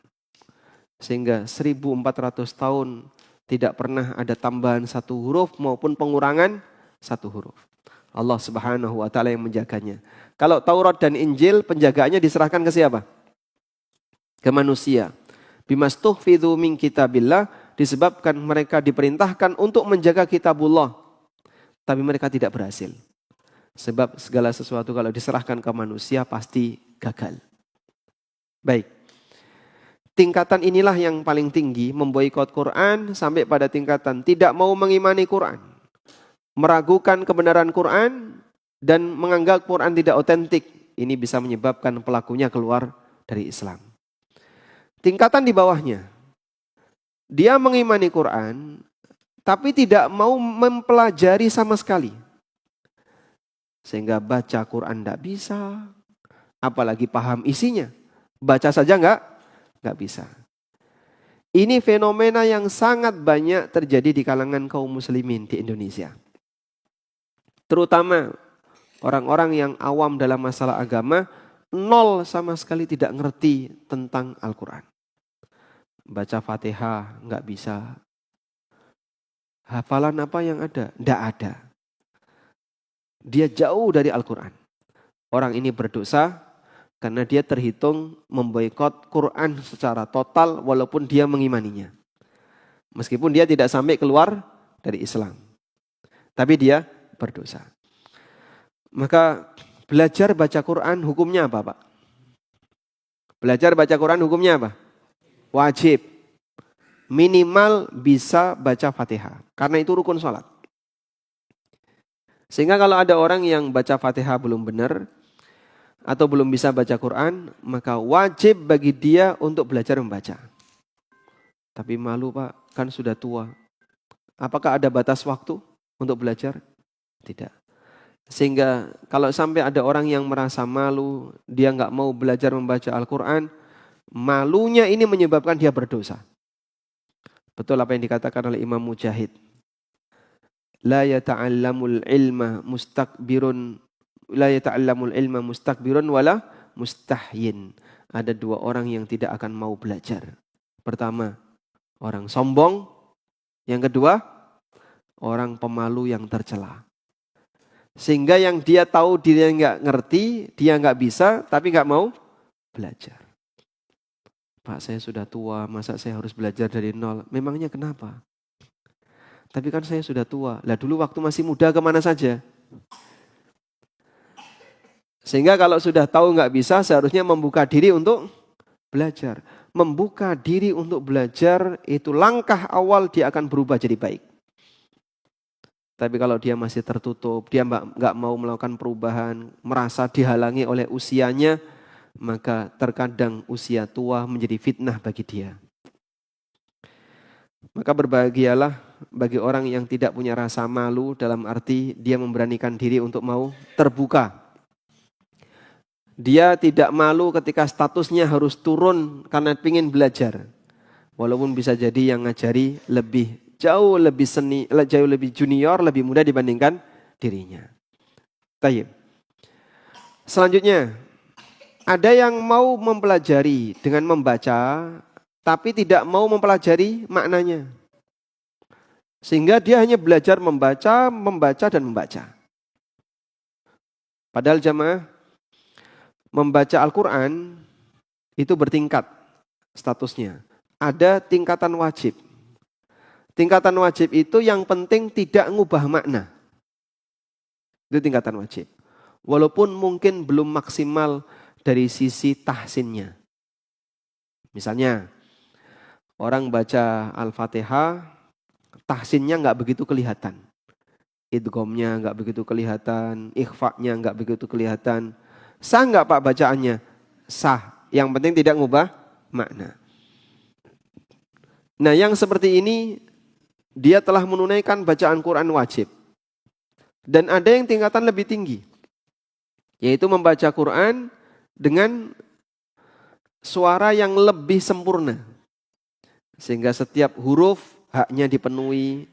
Sehingga 1400 tahun tidak pernah ada tambahan 1 huruf maupun pengurangan 1 huruf. Allah Subhanahu wa taala yang menjaganya. Kalau Taurat dan Injil penjagaannya diserahkan ke siapa? Ke manusia. Bimastuhfidhu min kitabillah, disebabkan mereka diperintahkan untuk menjaga kitabullah. Tapi mereka tidak berhasil. Sebab segala sesuatu kalau diserahkan ke manusia pasti gagal. Baik. Tingkatan inilah yang paling tinggi, memboikot Quran sampai pada tingkatan tidak mau mengimani Quran. Meragukan kebenaran Quran dan menganggap Quran tidak otentik. Ini bisa menyebabkan pelakunya keluar dari Islam. Tingkatan di bawahnya, dia mengimani Quran tapi tidak mau mempelajari sama sekali. Sehingga baca Quran tidak bisa, apalagi paham isinya. Baca saja nggak bisa. Ini fenomena yang sangat banyak terjadi di kalangan kaum muslimin di Indonesia. Terutama orang-orang yang awam dalam masalah agama, nol sama sekali tidak ngerti tentang Al-Quran. Baca Fatihah nggak bisa. Hafalan apa yang ada? Nggak ada. Dia jauh dari Al-Quran. Orang ini berdosa karena dia terhitung memboikot Quran secara total walaupun dia mengimaninya. Meskipun dia tidak sampai keluar dari Islam. Tapi dia berdosa. Maka belajar baca Quran hukumnya apa, Pak? Belajar baca Quran hukumnya apa? Wajib. Minimal bisa baca Fatihah. Karena itu rukun sholat. Sehingga kalau ada orang yang baca Fatihah belum benar atau belum bisa baca Quran, maka wajib bagi dia untuk belajar membaca. Tapi malu, Pak, kan sudah tua. Apakah ada batas waktu untuk belajar? Tidak. Sehingga kalau sampai ada orang yang merasa malu, dia nggak mau belajar membaca Al-Quran, malunya ini menyebabkan dia berdosa. Betul apa yang dikatakan oleh Imam Mujahid. La yata'allamul ilma mustakbirun wala mustahyin. Ada 2 orang yang tidak akan mau belajar. Pertama, orang sombong. Yang kedua, orang pemalu yang tercela. Sehingga yang dia tahu dia nggak ngerti, dia nggak bisa, tapi nggak mau belajar. Pak, saya sudah tua, masa saya harus belajar dari nol? Memangnya kenapa? Tapi kan saya sudah tua. Lah dulu waktu masih muda kemana saja? Sehingga kalau sudah tahu nggak bisa, seharusnya membuka diri untuk belajar. Membuka diri untuk belajar itu langkah awal dia akan berubah jadi baik. Tapi kalau dia masih tertutup, dia nggak mau melakukan perubahan, merasa dihalangi oleh usianya, maka terkadang usia tua menjadi fitnah bagi dia. Maka berbahagialah bagi orang yang tidak punya rasa malu, dalam arti dia memberanikan diri untuk mau terbuka. Dia tidak malu ketika statusnya harus turun karena ingin belajar. Walaupun bisa jadi yang ngajari jauh lebih junior, lebih muda dibandingkan dirinya. Tayyib. Selanjutnya, ada yang mau mempelajari dengan membaca, tapi tidak mau mempelajari maknanya. Sehingga dia hanya belajar membaca, dan membaca. Padahal jamaah, membaca Al-Quran itu bertingkat statusnya. Ada tingkatan wajib. Tingkatan wajib itu yang penting tidak ngubah makna. Itu tingkatan wajib. Walaupun mungkin belum maksimal dari sisi tahsinnya. Misalnya, orang baca Al-Fatihah, tahsinnya nggak begitu kelihatan. Idghamnya nggak begitu kelihatan, ikhfa'nya nggak begitu kelihatan. Sah nggak Pak bacaannya? Sah. Yang penting tidak ngubah makna. Nah yang seperti ini, dia telah menunaikan bacaan Quran wajib. Dan ada yang tingkatan lebih tinggi. Yaitu membaca Quran dengan suara yang lebih sempurna. Sehingga setiap huruf haknya dipenuhi.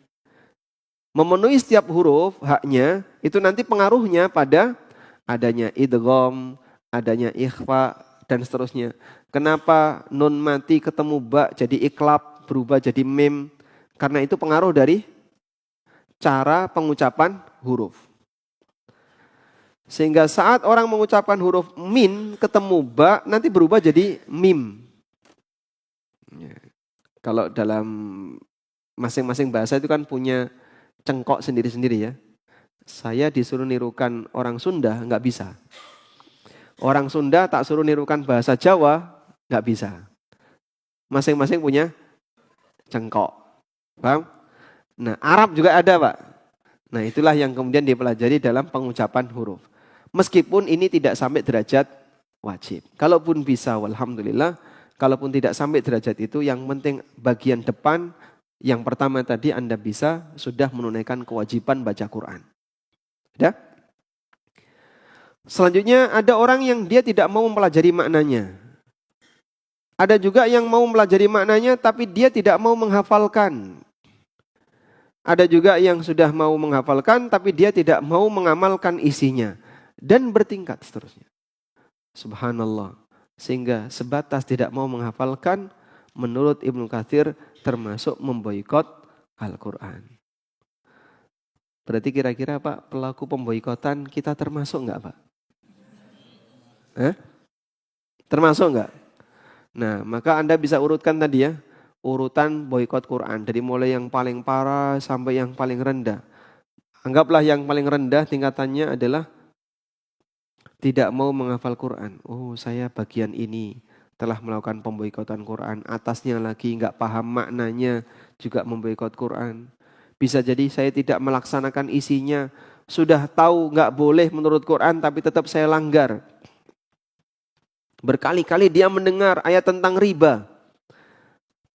Memenuhi setiap huruf haknya, itu nanti pengaruhnya pada adanya idgham, adanya ikhfa, dan seterusnya. Kenapa nun mati ketemu ba jadi iklab, berubah jadi mim? Karena itu pengaruh dari cara pengucapan huruf. Sehingga saat orang mengucapkan huruf min ketemu ba, nanti berubah jadi mim. Kalau dalam masing-masing bahasa itu kan punya cengkok sendiri-sendiri ya. Saya disuruh nirukan orang Sunda, nggak bisa. Orang Sunda tak suruh nirukan bahasa Jawa, nggak bisa. Masing-masing punya cengkok. Paham? Nah, Arab juga ada, Pak. Nah, itulah yang kemudian dipelajari dalam pengucapan huruf. Meskipun ini tidak sampai derajat wajib. Kalaupun bisa, walhamdulillah. Kalaupun tidak sampai derajat itu, yang penting bagian depan, yang pertama tadi Anda bisa sudah menunaikan kewajiban baca Quran. Ya? Selanjutnya ada orang yang dia tidak mau mempelajari maknanya. Ada juga yang mau mempelajari maknanya tapi dia tidak mau menghafalkan. Ada juga yang sudah mau menghafalkan tapi dia tidak mau mengamalkan isinya. Dan bertingkat seterusnya. Subhanallah. Sehingga sebatas tidak mau menghafalkan, menurut Ibnu Katsir termasuk memboikot Al-Quran. Berarti kira-kira Pak, pelaku pemboikotan kita termasuk enggak Pak? Termasuk enggak? Nah, maka Anda bisa urutkan tadi ya, urutan boikot Quran. Dari mulai yang paling parah sampai yang paling rendah. Anggaplah yang paling rendah tingkatannya adalah tidak mau menghafal Quran. Oh, saya bagian ini telah melakukan pemboikotan Quran. Atasnya lagi enggak paham maknanya juga memboikot Quran. Bisa jadi saya tidak melaksanakan isinya. Sudah tahu enggak boleh menurut Quran tapi tetap saya langgar. Berkali-kali dia mendengar ayat tentang riba.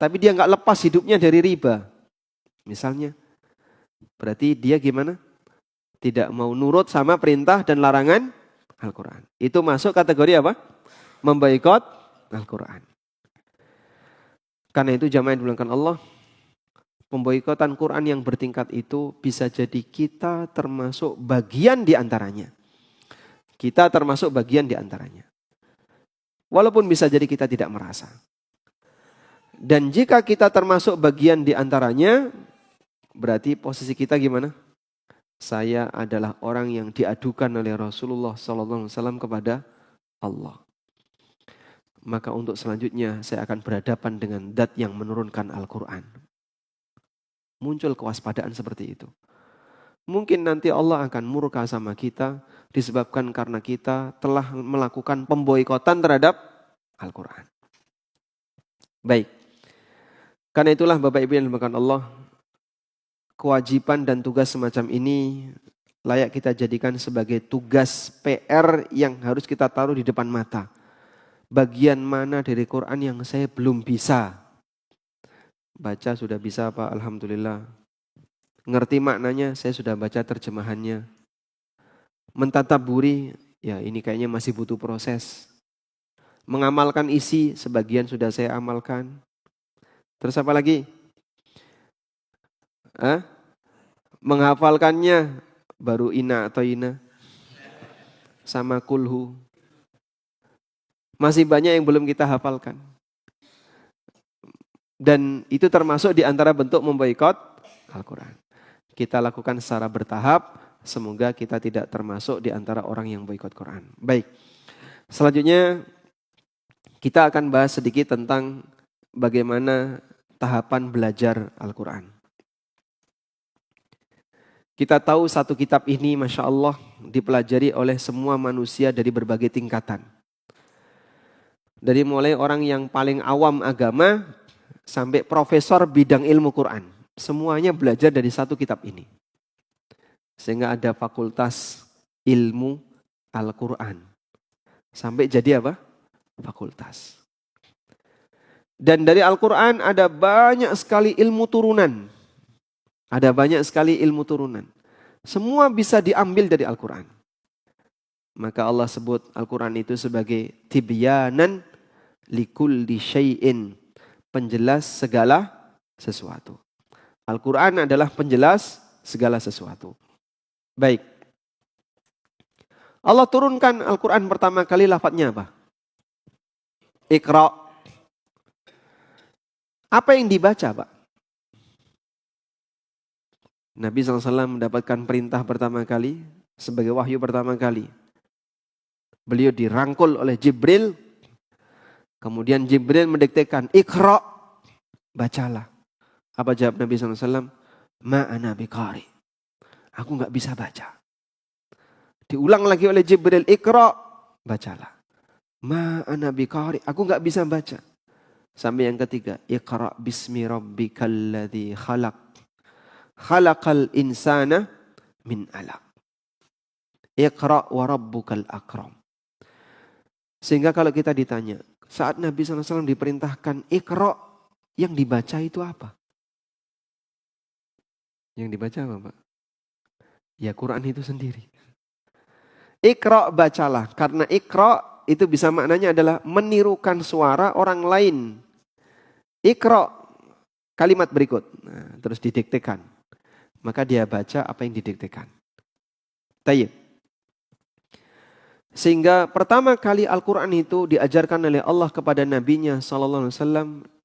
Tapi dia enggak lepas hidupnya dari riba. Misalnya. Berarti dia gimana? Tidak mau nurut sama perintah dan larangan Al-Quran. Itu masuk kategori apa? Memboikot Al-Quran. Karena itu jamaah yang dimuliakan Allah, pemboikotan Quran yang bertingkat itu bisa jadi kita termasuk bagian di antaranya. Kita termasuk bagian di antaranya. Walaupun bisa jadi kita tidak merasa. Dan jika kita termasuk bagian di antaranya, berarti posisi kita gimana? Saya adalah orang yang diadukan oleh Rasulullah SAW kepada Allah. Maka untuk selanjutnya saya akan berhadapan dengan zat yang menurunkan Al-Quran. Muncul kewaspadaan seperti itu. Mungkin nanti Allah akan murka sama kita disebabkan karena kita telah melakukan pemboikotan terhadap Al-Quran. Baik. Karena itulah Bapak Ibu yang dimuliakan Allah, kewajiban dan tugas semacam ini layak kita jadikan sebagai tugas PR yang harus kita taruh di depan mata. Bagian mana dari Quran yang saya belum bisa? Baca sudah bisa Pak, alhamdulillah. Ngerti maknanya, saya sudah baca terjemahannya. Mentadabburi, ya ini kayaknya masih butuh proses. Mengamalkan isi, sebagian sudah saya amalkan. Terus apa lagi? Menghafalkannya, baru ina atau ina. Sama kulhu. Masih banyak yang belum kita hafalkan. Dan itu termasuk di antara bentuk memboikot Al-Quran. Kita lakukan secara bertahap, semoga kita tidak termasuk di antara orang yang boikot Quran. Baik, selanjutnya kita akan bahas sedikit tentang bagaimana tahapan belajar Al-Quran. Kita tahu satu kitab ini Masya Allah dipelajari oleh semua manusia dari berbagai tingkatan. Dari mulai orang yang paling awam agama sampai profesor bidang ilmu Quran. Semuanya belajar dari satu kitab ini. Sehingga ada fakultas ilmu Al-Quran. Sampai jadi apa? Fakultas. Dan dari Al-Quran ada banyak sekali ilmu turunan. Ada banyak sekali ilmu turunan. Semua bisa diambil dari Al-Quran. Maka Allah sebut Al-Quran itu sebagai tibyanan likulli syai'in. Penjelas segala sesuatu. Al-Quran adalah penjelas segala sesuatu. Baik. Allah turunkan Al-Quran pertama kali lafadznya apa? Iqra. Apa yang dibaca Pak? Nabi SAW mendapatkan perintah pertama kali sebagai wahyu pertama kali. Beliau dirangkul oleh Jibril. Kemudian Jibril mendiktekan, Iqra, bacalah. Apa jawab Nabi SAW? Ma ana biqari. Aku gak bisa baca. Diulang lagi oleh Jibril, Iqra, bacalah. Ma ana biqari. Aku gak bisa baca. Sampai yang ketiga, Iqra bismi rabbikal ladzi khalaq. Khalaqal insana min alaq. Iqra wa rabbukal akram. Sehingga kalau kita ditanya, saat Nabi SAW diperintahkan Iqra, yang dibaca itu apa? Yang dibaca apa Pak? Ya Quran itu sendiri. Iqra, bacalah. Karena Iqra itu bisa maknanya adalah menirukan suara orang lain. Iqra, kalimat berikut. Nah, terus didiktekan. Maka dia baca apa yang didiktekan. Tayyib. Sehingga pertama kali Al-Quran itu diajarkan oleh Allah kepada Nabi-Nya SAW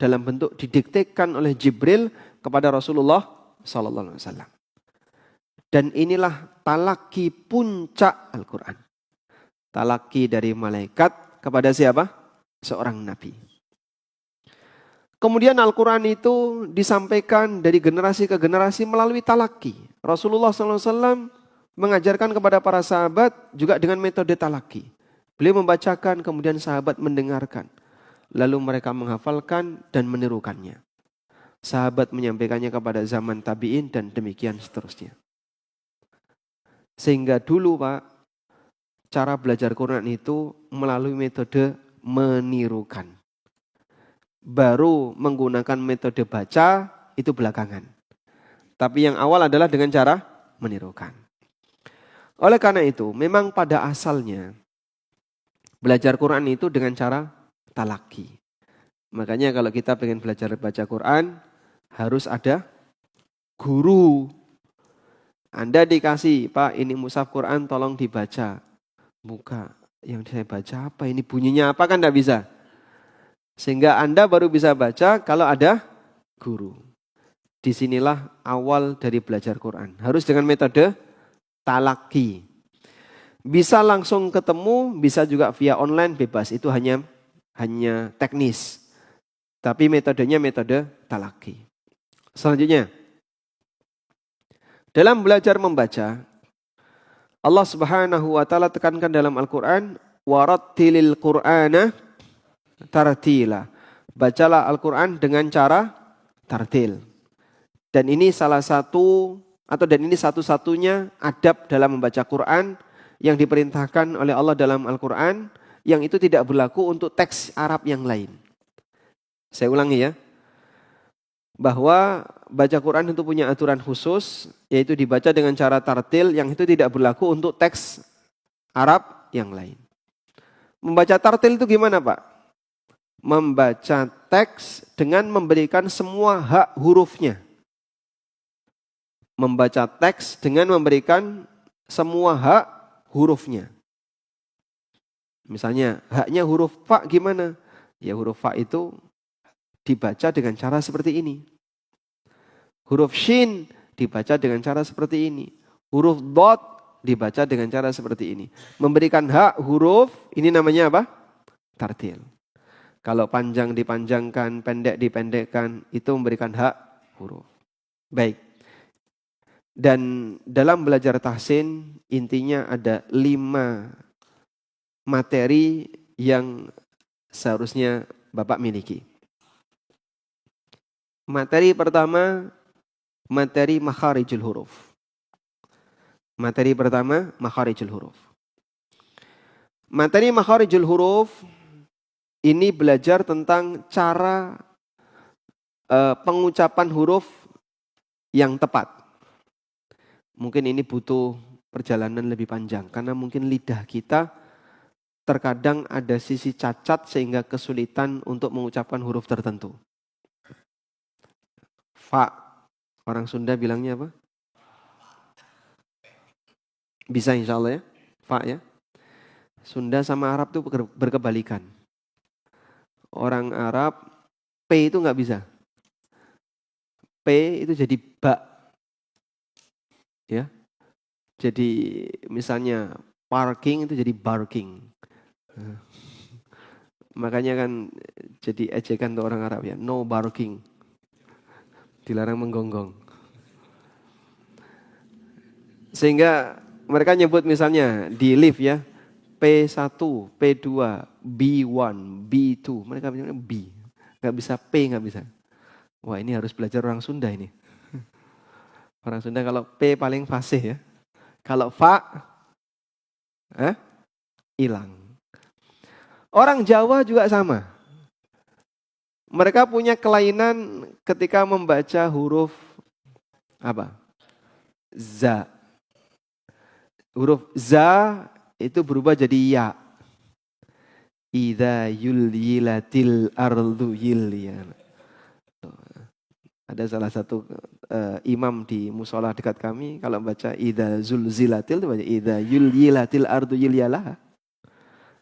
dalam bentuk didiktekan oleh Jibril kepada Rasulullah SAW. Dan inilah talaki puncak Al-Quran. Talaki dari malaikat kepada siapa? Seorang Nabi. Kemudian Al-Quran itu disampaikan dari generasi ke generasi melalui talaki. Rasulullah SAW mengajarkan kepada para sahabat juga dengan metode talaki. Beliau membacakan, kemudian sahabat mendengarkan. Lalu mereka menghafalkan dan menirukannya. Sahabat menyampaikannya kepada zaman tabi'in dan demikian seterusnya. Sehingga dulu Pak, cara belajar Quran itu melalui metode menirukan. Baru menggunakan metode baca itu belakangan. Tapi yang awal adalah dengan cara menirukan. Oleh karena itu, memang pada asalnya belajar Quran itu dengan cara talaki. Makanya kalau kita pengen belajar baca Quran, harus ada guru. Anda dikasih, Pak ini mushaf Quran tolong dibaca. Buka, yang saya baca apa? Ini bunyinya apa kan tidak bisa. Sehingga Anda baru bisa baca kalau ada guru. Disinilah awal dari belajar Quran. Harus dengan metode talaki. Bisa langsung ketemu, bisa juga via online bebas. Itu hanya teknis. Tapi metodenya metode talaki. Selanjutnya, dalam belajar membaca, Allah Subhanahu wa taala tekankan dalam Al-Qur'an, warattilil Qur'ana tartila. Bacalah Al-Qur'an dengan cara tartil. Dan ini salah satu dan ini satu-satunya adab dalam membaca Quran yang diperintahkan oleh Allah dalam Al-Quran, yang itu tidak berlaku untuk teks Arab yang lain. Saya ulangi ya, bahwa baca Quran itu punya aturan khusus, yaitu dibaca dengan cara tartil, yang itu tidak berlaku untuk teks Arab yang lain. Membaca tartil itu gimana Pak? Membaca teks dengan memberikan semua hak hurufnya. Membaca teks dengan memberikan semua hak hurufnya. Misalnya haknya huruf fa gimana? Ya huruf fa itu dibaca dengan cara seperti ini. Huruf shin dibaca dengan cara seperti ini. Huruf dot dibaca dengan cara seperti ini. Memberikan hak huruf, ini namanya apa? Tartil. Kalau panjang dipanjangkan, pendek dipendekkan, itu memberikan hak huruf. Baik. Dan dalam belajar tahsin, intinya ada 5 materi yang seharusnya Bapak miliki. Materi pertama, materi makharijul huruf. Materi pertama, makharijul huruf. Materi makharijul huruf ini belajar tentang cara pengucapan huruf yang tepat. Mungkin ini butuh perjalanan lebih panjang karena mungkin lidah kita terkadang ada sisi cacat sehingga kesulitan untuk mengucapkan huruf tertentu. Fa, orang Sunda bilangnya apa? Bisa insya Allah ya, fa ya. Sunda sama Arab itu berkebalikan. Orang Arab P itu nggak bisa. P itu jadi ba. Ya. Jadi misalnya parking itu jadi barking. Makanya kan jadi ejekan untuk orang Arab ya, no barking. Dilarang menggonggong. Sehingga mereka nyebut misalnya di lift ya, P1, P2, B1, B2. Mereka bilangnya B. Nggak bisa P, nggak bisa. Wah ini harus belajar orang Sunda ini. Orang Sunda kalau P paling fasih ya. Kalau fa, hilang. Orang Jawa juga sama. Mereka punya kelainan ketika membaca huruf apa? Za. Huruf za itu berubah jadi ya. Idza yulyilatil ardu yilyan. Ada salah satu imam di musola dekat kami kalau baca idza zulzilatil itu baca idza yulyilatil ardu yilyalah.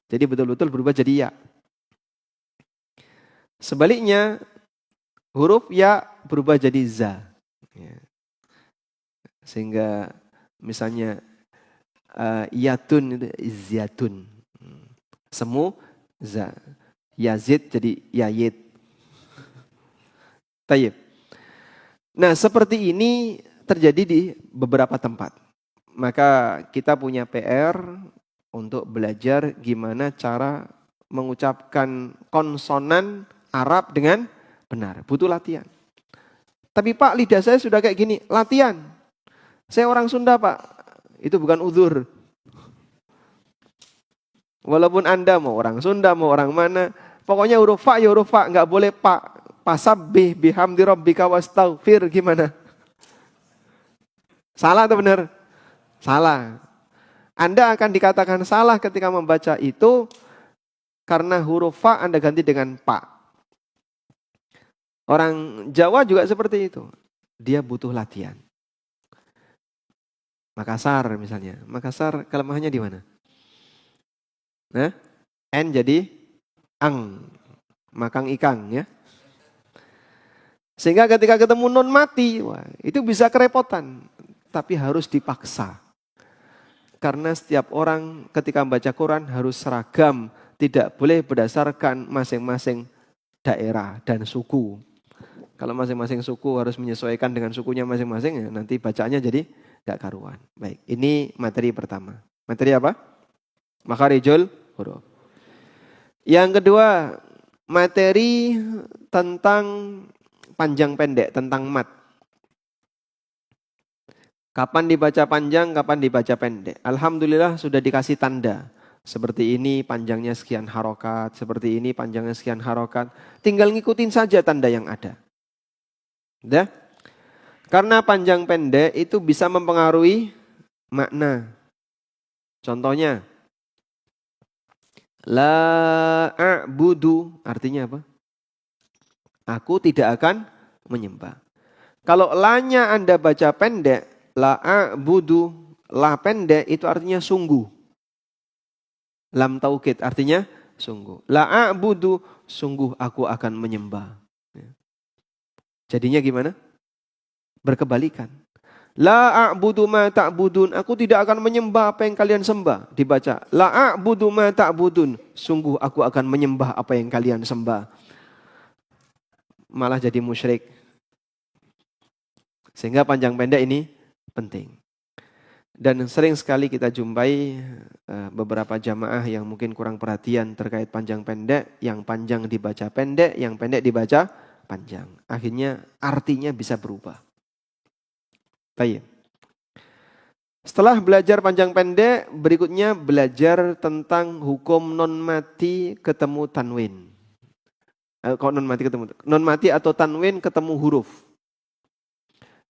Jadi betul-betul berubah jadi ya. Sebaliknya huruf ya berubah jadi za. Ya. Sehingga misalnya yatun itu izyatun. Semu za. Yazid jadi yayid. Tayyib. Nah, seperti ini terjadi di beberapa tempat. Maka kita punya PR untuk belajar gimana cara mengucapkan konsonan Arab dengan benar. Butuh latihan. Tapi Pak, lidah saya sudah kayak gini. Latihan. Saya orang Sunda Pak. Itu bukan uzur. Walaupun Anda mau orang Sunda, mau orang mana. Pokoknya huruf fa ya huruf fa. Nggak boleh Pak. Fasabbih bihamdi rabbika wastaghfir. Gimana? Salah atau benar? Salah. Anda akan dikatakan salah ketika membaca itu karena huruf fa Anda ganti dengan pa. Orang Jawa juga seperti itu. Dia butuh latihan. Makassar misalnya. Makassar kelemahannya di mana? Nah, N jadi ang. Makang ikang ya. Sehingga ketika ketemu nun mati, wah, itu bisa kerepotan. Tapi harus dipaksa. Karena setiap orang ketika membaca Quran harus seragam. Tidak boleh berdasarkan masing-masing daerah dan suku. Kalau masing-masing suku harus menyesuaikan dengan sukunya masing-masing, ya nanti bacaannya jadi gak karuan. Baik, ini materi pertama. Materi apa? Makharijul huruf. Yang kedua, materi tentang panjang pendek, tentang mat. Kapan dibaca panjang, kapan dibaca pendek. Alhamdulillah sudah dikasih tanda. Seperti ini panjangnya sekian harokat, seperti ini panjangnya sekian harokat. Tinggal ngikutin saja tanda yang ada. Udah? Karena panjang pendek itu bisa mempengaruhi makna. Contohnya, la a'budu artinya apa? Aku tidak akan menyembah. Kalau la-nya Anda baca pendek, la a'budu, la pendek itu artinya sungguh. Lam taukid artinya sungguh. La a'budu, sungguh aku akan menyembah. Jadinya gimana? Berkebalikan. La a'budu ma ta'budun, aku tidak akan menyembah apa yang kalian sembah. Dibaca, la a'budu ma ta'budun, sungguh aku akan menyembah apa yang kalian sembah. Malah jadi musyrik. Sehingga panjang pendek ini penting. Dan sering sekali kita jumpai beberapa jamaah yang mungkin kurang perhatian terkait panjang pendek. Yang panjang dibaca pendek, yang pendek dibaca panjang. Akhirnya artinya bisa berubah. Baik. Setelah belajar panjang pendek, berikutnya belajar tentang hukum non mati ketemu tanwin. Kalau non mati ketemu, non mati atau tanwin ketemu huruf.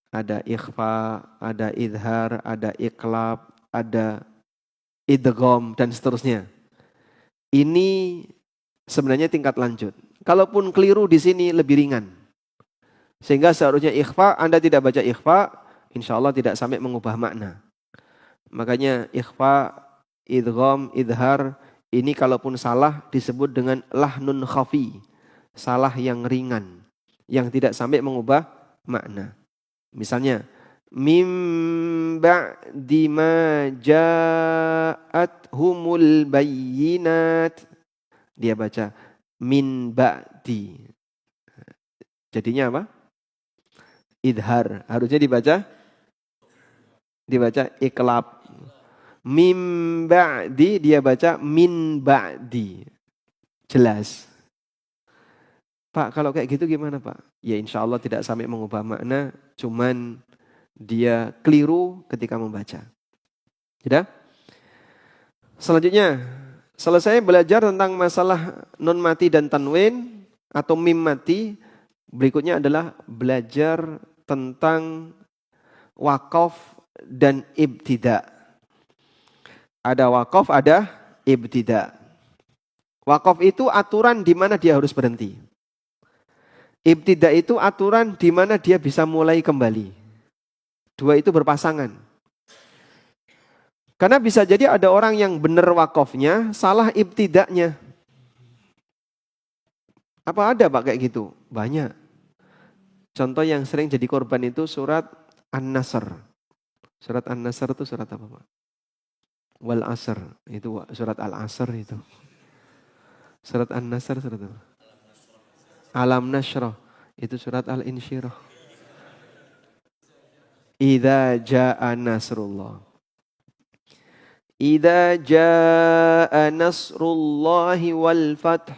Ada ikhfa, ada idhar, ada iqlab, ada idgham dan seterusnya. Ini sebenarnya tingkat lanjut. Kalaupun keliru di sini lebih ringan. Sehingga seharusnya ikhfa, Anda tidak baca ikhfa, insya Allah tidak sampai mengubah makna. Makanya ikhfa, idgham, idhar, ini kalaupun salah disebut dengan lahnun khafi. Salah yang ringan, yang tidak sampai mengubah makna. Misalnya, mim ba'di ma ja'athumul bayyinat. Dia baca min ba'di. Jadinya apa? Idhar. Harusnya dibaca iqlab. Mim ba'di, dia baca min ba'di. Jelas. Pak, kalau kayak gitu gimana Pak? Ya insya Allah tidak sampai mengubah makna, cuman dia keliru ketika membaca. Sudah? Selanjutnya, selesai belajar tentang masalah non mati dan tanwin atau mim mati. Berikutnya adalah belajar tentang waqaf dan ibtida. Ada waqaf, ada ibtida. Waqaf itu aturan di mana dia harus berhenti. Ibtida itu aturan di mana dia bisa mulai kembali. Dua itu berpasangan. Karena bisa jadi ada orang yang benar wakofnya, salah ibtidanya. Apa ada Pak kayak gitu? Banyak. Contoh yang sering jadi korban itu surat An-Nasr. Surat An-Nasr itu surat apa Pak? Wal Asr. Itu surat Al-Asr itu. Surat An-Nasr surat apa? Alam Nashrah, itu surat Al-Insyirah. Idza jaa nasrullah. Idza jaa nasrullahi wal fath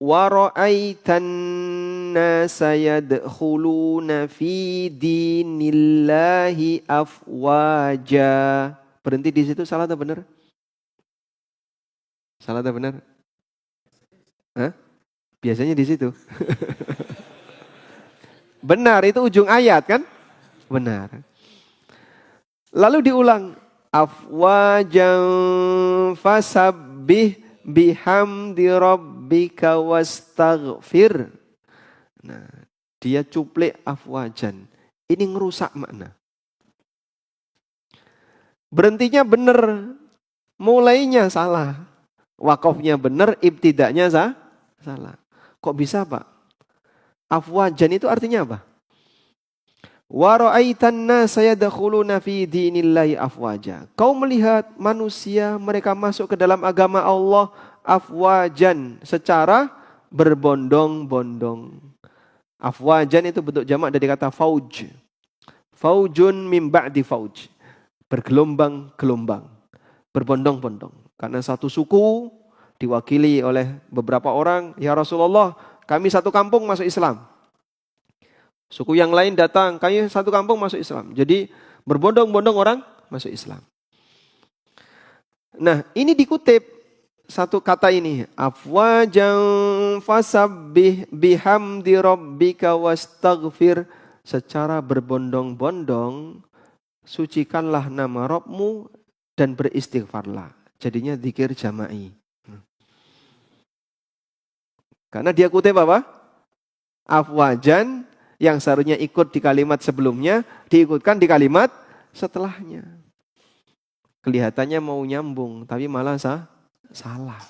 wa ra'aitan nasa yadkhuluna fi dinillahi afwaja. Berhenti di situ salah atau benar? Salah atau benar? Hah? Biasanya di situ. Benar, itu ujung ayat kan? Benar. Lalu diulang. Afwajan fasabbih bihamdi rabbika wastaghfir. Nah, dia cuplik afwajan. Ini ngerusak makna. Berhentinya benar. Mulainya salah. Wakofnya benar, ibtidanya salah. Kok bisa Pak? Afwajan itu artinya apa? Wa ra'aitan nasa yadkhuluna fi dinillahi afwaja. Kau melihat manusia mereka masuk ke dalam agama Allah afwajan, secara berbondong-bondong. Afwajan itu bentuk jamak dari kata fauj. Faujun mim ba'di fauj. Bergelombang-gelombang. Berbondong-bondong. Karena satu suku diwakili oleh beberapa orang, ya Rasulullah, kami satu kampung masuk Islam. Suku yang lain datang, kami satu kampung masuk Islam. Jadi Berbondong-bondong orang masuk Islam. Nah, ini dikutip satu kata ini, afwajan fasabbih bihamdi rabbika wastaghfir, secara berbondong-bondong sucikanlah nama Rabbmu dan beristighfarlah. Jadinya zikir jama'i. Karena dia kutip apa? Afwajan, yang seharusnya ikut di kalimat sebelumnya diikutkan di kalimat setelahnya. Kelihatannya mau nyambung, tapi malah salah.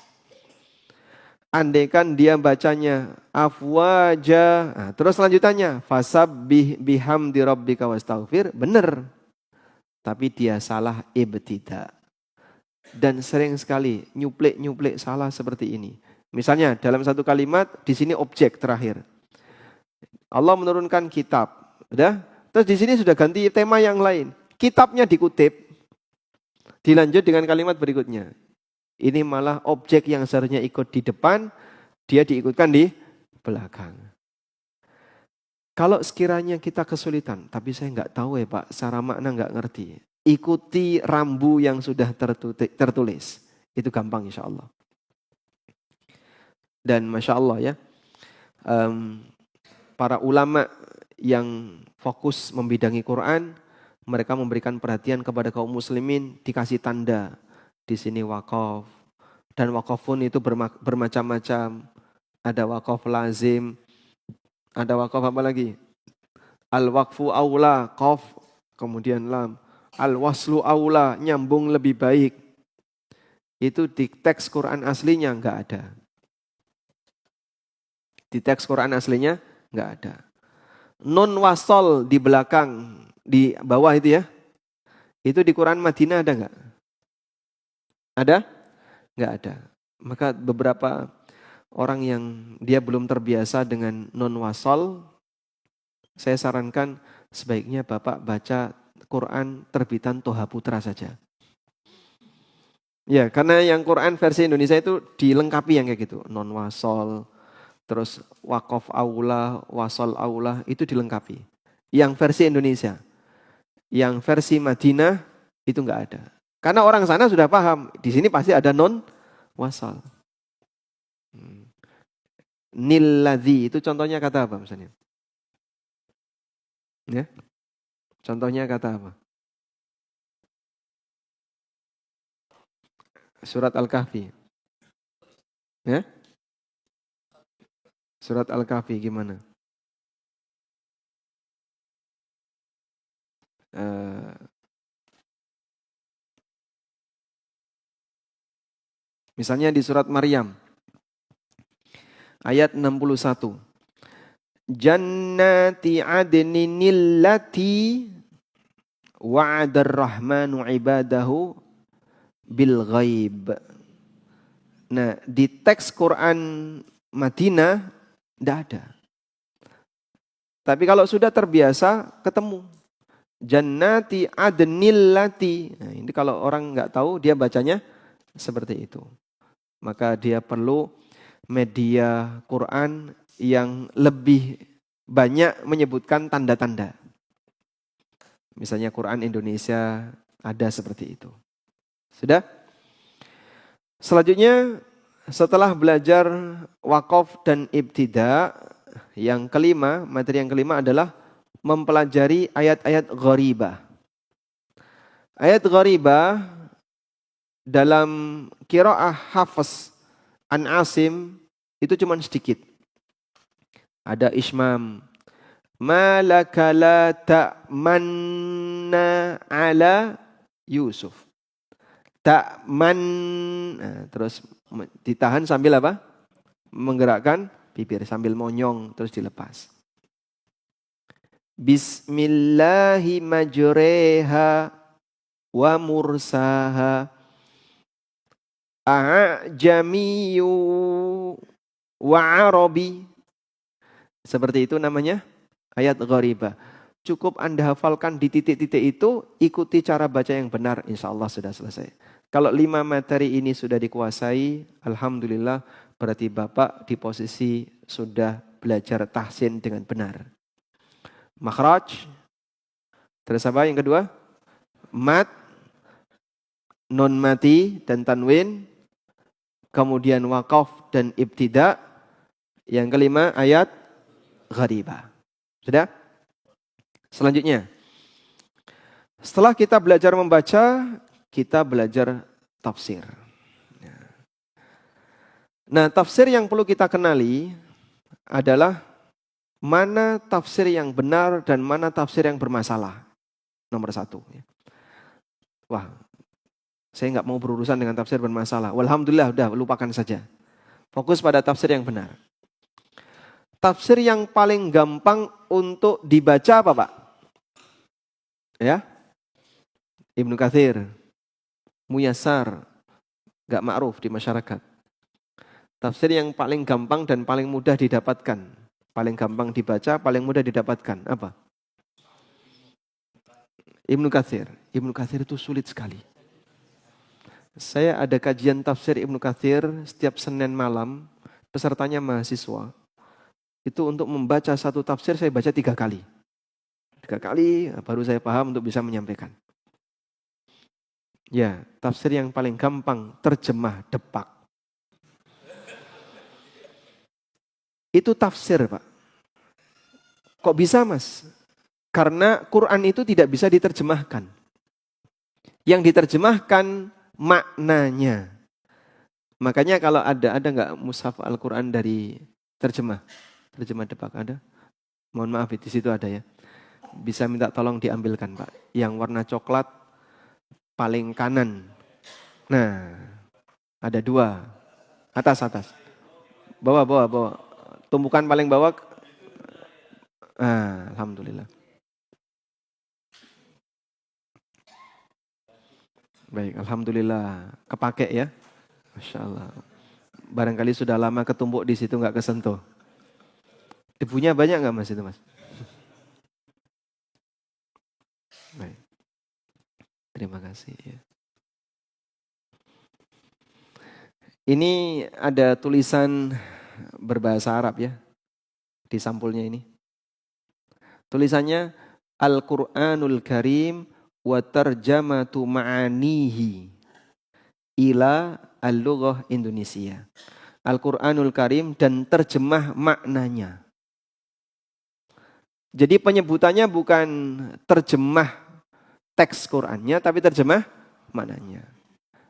Andaikan dia bacanya afwaja, nah, terus lanjutannya fasabbih bihamdi rabbika wastaghfir, benar. Tapi dia salah ibtida. Dan sering sekali nyuplik salah seperti ini. Misalnya dalam satu kalimat di sini objek terakhir. Allah menurunkan kitab, udah? Terus di sini sudah ganti tema yang lain. Kitabnya dikutip, dilanjut dengan kalimat berikutnya. Ini malah objek yang seharusnya ikut di depan, dia diikutkan di belakang. Kalau sekiranya kita kesulitan, tapi saya nggak tahu ya Pak, secara makna nggak ngerti. Ikuti rambu yang sudah tertulis. Itu gampang insya Allah. Dan Masya Allah ya, para ulama yang fokus membidangi Quran, mereka memberikan perhatian kepada kaum muslimin, dikasih tanda. Di sini wakaf. Dan wakaf pun itu bermacam-macam. Ada wakaf lazim. Ada wakaf apa lagi? Al-waqfu aula, qaf, kemudian lam. Al-waslu aula, nyambung lebih baik. Itu di teks Quran aslinya enggak ada. Di teks Quran aslinya enggak ada. Nun wasol di belakang, di bawah itu ya. Itu di Quran Madinah ada enggak? Ada? Enggak ada. Maka beberapa orang yang dia belum terbiasa dengan nun wasol, saya sarankan sebaiknya Bapak baca Quran terbitan Toha Putra saja. Ya, karena yang Quran versi Indonesia itu dilengkapi yang kayak gitu. Non wasol, terus wakaf aula, wasol aula, itu dilengkapi. Yang versi Indonesia. Yang versi Madinah itu enggak ada. Karena orang sana sudah paham, di sini pasti ada non wasol. Nilladzi, itu contohnya kata apa misalnya? Ya. Contohnya kata apa? Surat Al-Kahfi. Ya? Surat Al-Kahfi gimana? Misalnya di surat Maryam. Ayat 61. Jannati adninil lati wa'adar rahmanu ibadahu bil ghaib. Nah, di teks Quran Madinah tidak ada. Tapi kalau sudah terbiasa ketemu. Jannati adnil lati. Nah, ini kalau orang nggak tahu dia bacanya seperti itu. Maka dia perlu media Quran yang lebih banyak menyebutkan tanda-tanda. Misalnya Quran Indonesia ada seperti itu. Sudah? Selanjutnya setelah belajar wakaf dan ibtida, yang kelima, materi yang kelima adalah mempelajari ayat-ayat gharibah. Ayat gharibah dalam qiraah Hafs an Asim itu cuma sedikit. Ada ismam. Malaka la ta'manna ala Yusuf. Ta'man, nah, terus ditahan sambil apa? Menggerakkan bibir sambil monyong terus dilepas. Bismillahi majreha wa mursaha a'jamiyu wa arabi. Seperti itu namanya ayat gharibah. Cukup Anda hafalkan di titik-titik itu, ikuti cara baca yang benar, insya Allah sudah selesai. Kalau 5 materi ini sudah dikuasai, alhamdulillah berarti Bapak di posisi sudah belajar tahsin dengan benar. Makhraj, terus apa yang kedua? mat, non mati dan tanwin, kemudian waqaf dan ibtida. Yang kelima ayat gharibah. Sudah? Selanjutnya, setelah kita belajar membaca, kita belajar tafsir. Nah, tafsir yang perlu kita kenali adalah mana tafsir yang benar dan mana tafsir yang bermasalah. Nomor satu. Wah, saya nggak mau berurusan dengan tafsir bermasalah. Alhamdulillah, udah lupakan saja. Fokus pada tafsir yang benar. Tafsir yang paling gampang untuk dibaca apa, Pak? Ya, Ibnu Katsir, Muyassar, gak ma'ruf di masyarakat. Tafsir yang paling gampang dan paling mudah didapatkan. Paling gampang dibaca, paling mudah didapatkan. Apa? Ibnu Katsir. Ibnu Katsir itu sulit sekali. Saya ada kajian tafsir Ibnu Katsir setiap Senin malam. Pesertanya mahasiswa. Itu untuk membaca satu tafsir saya baca 3 kali. 3 kali baru saya paham untuk bisa menyampaikan. Ya, tafsir yang paling gampang, terjemah depak. Itu tafsir, Pak. Kok bisa, Mas? Karena Quran itu tidak bisa diterjemahkan. Yang diterjemahkan maknanya. Makanya kalau ada nggak mushaf Al-Quran dari terjemah depak ada? Mohon maaf, di situ ada ya. Bisa minta tolong diambilkan, Pak. Yang warna coklat paling kanan. Nah, ada 2. Atas. Bawah. Tumpukan paling bawah. Alhamdulillah. Baik, alhamdulillah. Kepake ya. Masya Allah. Barangkali sudah lama ketumbuk di situ nggak kesentuh. Debunya banyak nggak, Mas, itu, Mas? Baik. Terima kasih ya. Ini ada tulisan berbahasa Arab ya. Di sampulnya ini. Tulisannya Al-Qur'anul Karim wa tarjamatu ma'anihi ila al-lughah Indonesia. Al-Qur'anul Karim dan terjemah maknanya. Jadi penyebutannya bukan terjemah teks Qur'annya, tapi terjemah maknanya.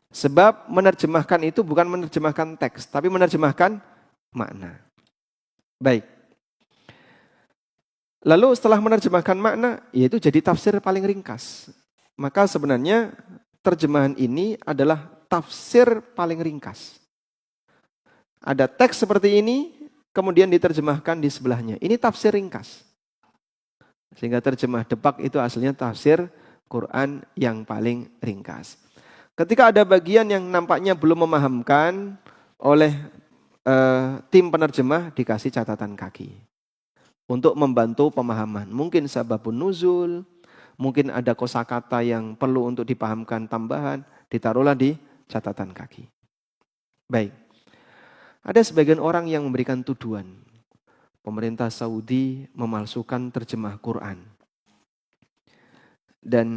Sebab menerjemahkan itu bukan menerjemahkan teks, tapi menerjemahkan makna. Baik. Lalu setelah menerjemahkan makna, yaitu jadi tafsir paling ringkas. Maka sebenarnya terjemahan ini adalah tafsir paling ringkas. Ada teks seperti ini, kemudian diterjemahkan di sebelahnya. Ini tafsir ringkas. Sehingga terjemah depak itu aslinya tafsir Quran yang paling ringkas. Ketika ada bagian yang nampaknya belum memahamkan oleh tim penerjemah, dikasih catatan kaki untuk membantu pemahaman. Mungkin sababun nuzul, mungkin ada kosakata yang perlu untuk dipahamkan tambahan, ditaruhlah di catatan kaki. Baik. Ada sebagian orang yang memberikan tuduhan. Pemerintah Saudi memalsukan terjemah Quran. Dan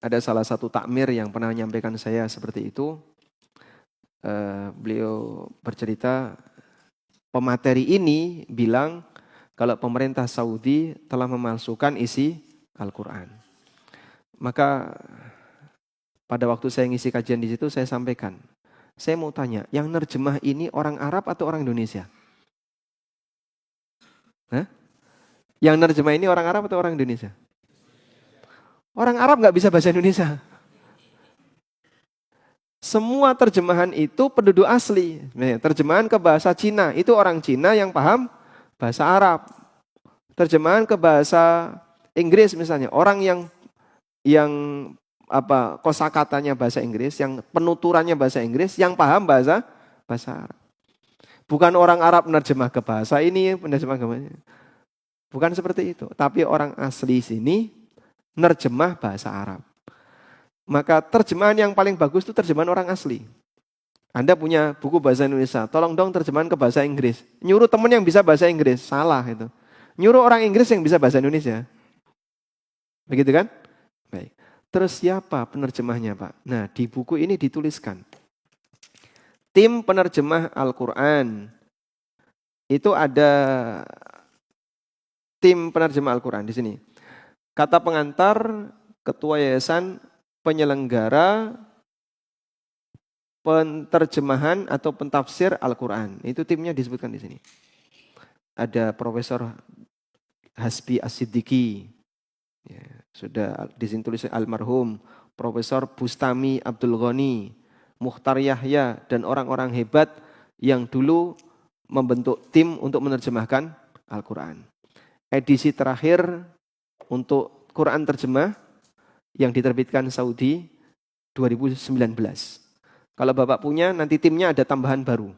ada salah satu takmir yang pernah menyampaikan saya seperti itu. Beliau bercerita, pemateri ini bilang kalau pemerintah Saudi telah memalsukan isi Al-Quran. Maka pada waktu saya ngisi kajian di situ saya sampaikan, saya mau tanya, yang nerjemah ini orang Arab atau orang Indonesia? Yang nerjemah ini orang Arab atau orang Indonesia? Orang Arab nggak bisa bahasa Indonesia. Semua terjemahan itu penduduk asli. Terjemahan ke bahasa Cina, itu orang Cina yang paham bahasa Arab. Terjemahan ke bahasa Inggris misalnya, orang yang kosakatanya bahasa Inggris, yang penuturannya bahasa Inggris, yang paham bahasa Arab. Bukan orang Arab menerjemah ke bahasa ini, menerjemah ke bahasa. Bukan seperti itu. Tapi orang asli sini nerjemah bahasa Arab. Maka terjemahan yang paling bagus itu terjemahan orang asli. Anda punya buku bahasa Indonesia, tolong dong terjemahan ke bahasa Inggris. Nyuruh teman yang bisa bahasa Inggris, salah itu. Nyuruh orang Inggris yang bisa bahasa Indonesia. Begitu kan? Baik. Terus siapa penerjemahnya, Pak? Nah, di buku ini dituliskan. Tim penerjemah Al-Quran. Itu ada tim penerjemah Al-Quran di sini. Kata pengantar, ketua yayasan, penyelenggara, penterjemahan atau pentafsir Al-Quran. Itu timnya disebutkan di sini. Ada Profesor Hasbi As-Siddiqi. Ya, sudah di sini tulis almarhum Profesor Bustami Abdul Ghani, Mukhtar Yahya, dan orang-orang hebat yang dulu membentuk tim untuk menerjemahkan Al-Quran. Edisi terakhir untuk Quran terjemah yang diterbitkan Saudi 2019. Kalau Bapak punya, nanti timnya ada tambahan baru.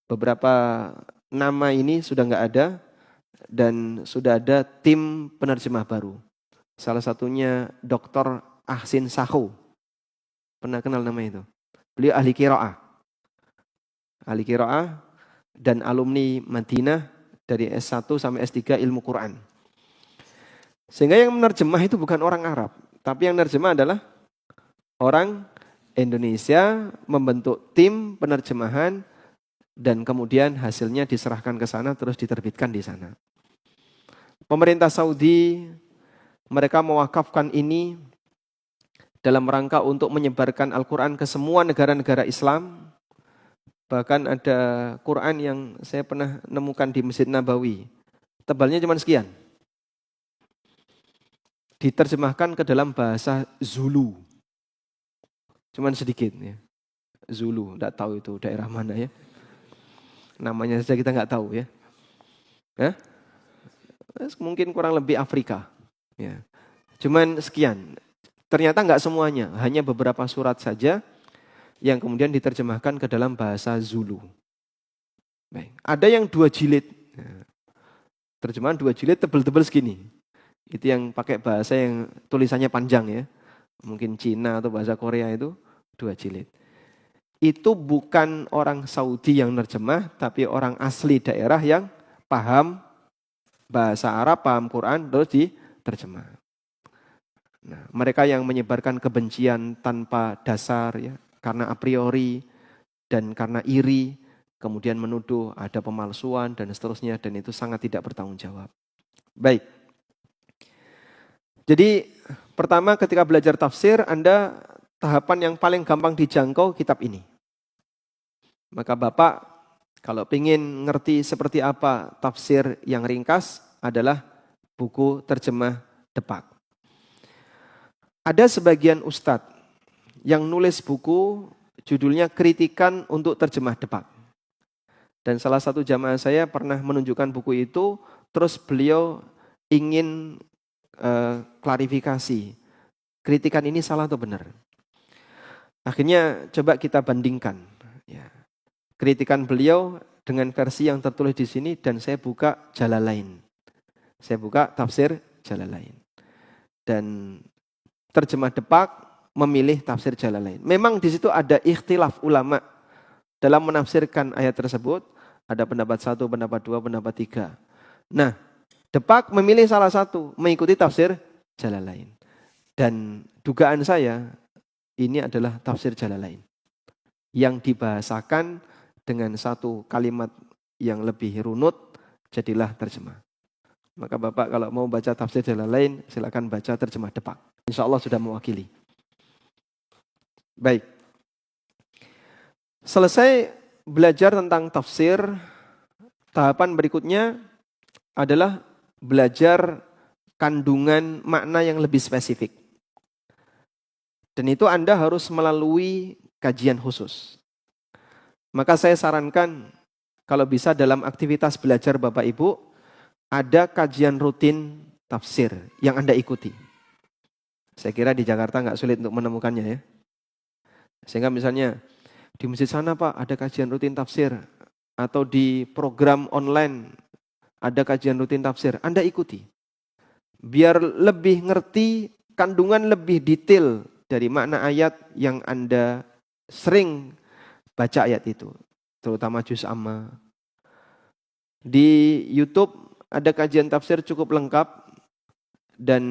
Beberapa nama ini sudah nggak ada dan sudah ada tim penerjemah baru. Salah satunya Dr. Ahsin Sahu. Pernah kenal nama itu? Beliau ahli qiraah. Ahli qiraah dan alumni Madinah dari S1 sampai S3 ilmu Quran. Sehingga yang menerjemah itu bukan orang Arab, tapi yang menerjemah adalah orang Indonesia membentuk tim penerjemahan dan kemudian hasilnya diserahkan ke sana terus diterbitkan di sana. Pemerintah Saudi mereka mewakafkan ini dalam rangka untuk menyebarkan Al-Quran ke semua negara-negara Islam. Bahkan ada Quran yang saya pernah nemukan di Masjid Nabawi. Tebalnya cuma sekian. Diterjemahkan ke dalam bahasa Zulu. Cuman sedikit ya. Zulu, tidak tahu itu daerah mana ya. Namanya saja kita nggak tahu ya. Mungkin kurang lebih Afrika. Ya. Cuman sekian. Ternyata nggak semuanya, hanya beberapa surat saja yang kemudian diterjemahkan ke dalam bahasa Zulu. Baik. Ada yang 2 jilid. Ya. Terjemahan 2 jilid tebel-tebel segini. Itu yang pakai bahasa yang tulisannya panjang ya. Mungkin Cina atau bahasa Korea itu 2 jilid. Itu bukan orang Saudi yang nerjemah, tapi orang asli daerah yang paham bahasa Arab, paham Quran, terus diterjemah. Nah, mereka yang menyebarkan kebencian tanpa dasar, ya, karena a priori dan karena iri, kemudian menuduh ada pemalsuan dan seterusnya, dan itu sangat tidak bertanggung jawab. Baik. Jadi pertama ketika belajar tafsir, Anda tahapan yang paling gampang dijangkau kitab ini. Maka Bapak kalau ingin ngerti seperti apa tafsir yang ringkas adalah buku terjemah Depak. Ada sebagian ustadz yang nulis buku judulnya Kritikan untuk Terjemah Depak. Dan salah satu jamaah saya pernah menunjukkan buku itu, terus beliau ingin klarifikasi. Kritikan ini salah atau benar? Akhirnya coba kita bandingkan. Ya. Kritikan beliau dengan versi yang tertulis di sini dan saya buka Jalalain. Saya buka tafsir Jalalain. Dan terjemah Depak memilih tafsir Jalalain. Memang di situ ada ikhtilaf ulama dalam menafsirkan ayat tersebut. Ada pendapat 1, pendapat 2, pendapat 3. Nah, Depak memilih salah satu, mengikuti tafsir Jalalain. Dan dugaan saya, ini adalah tafsir Jalalain. Yang dibahasakan dengan satu kalimat yang lebih runut, jadilah terjemah. Maka Bapak kalau mau baca tafsir Jalalain, silakan baca terjemah Depak. Insya Allah sudah mewakili. Baik. Selesai belajar tentang tafsir, tahapan berikutnya adalah belajar kandungan makna yang lebih spesifik. Dan itu Anda harus melalui kajian khusus. Maka saya sarankan kalau bisa dalam aktivitas belajar Bapak Ibu, ada kajian rutin tafsir yang Anda ikuti. Saya kira di Jakarta nggak sulit untuk menemukannya ya. Sehingga misalnya di masjid sana Pak ada kajian rutin tafsir. Atau di program online ada kajian rutin tafsir. Anda ikuti. Biar lebih ngerti kandungan lebih detail dari makna ayat yang Anda sering baca ayat itu. Terutama juz amma. Di YouTube ada kajian tafsir cukup lengkap dan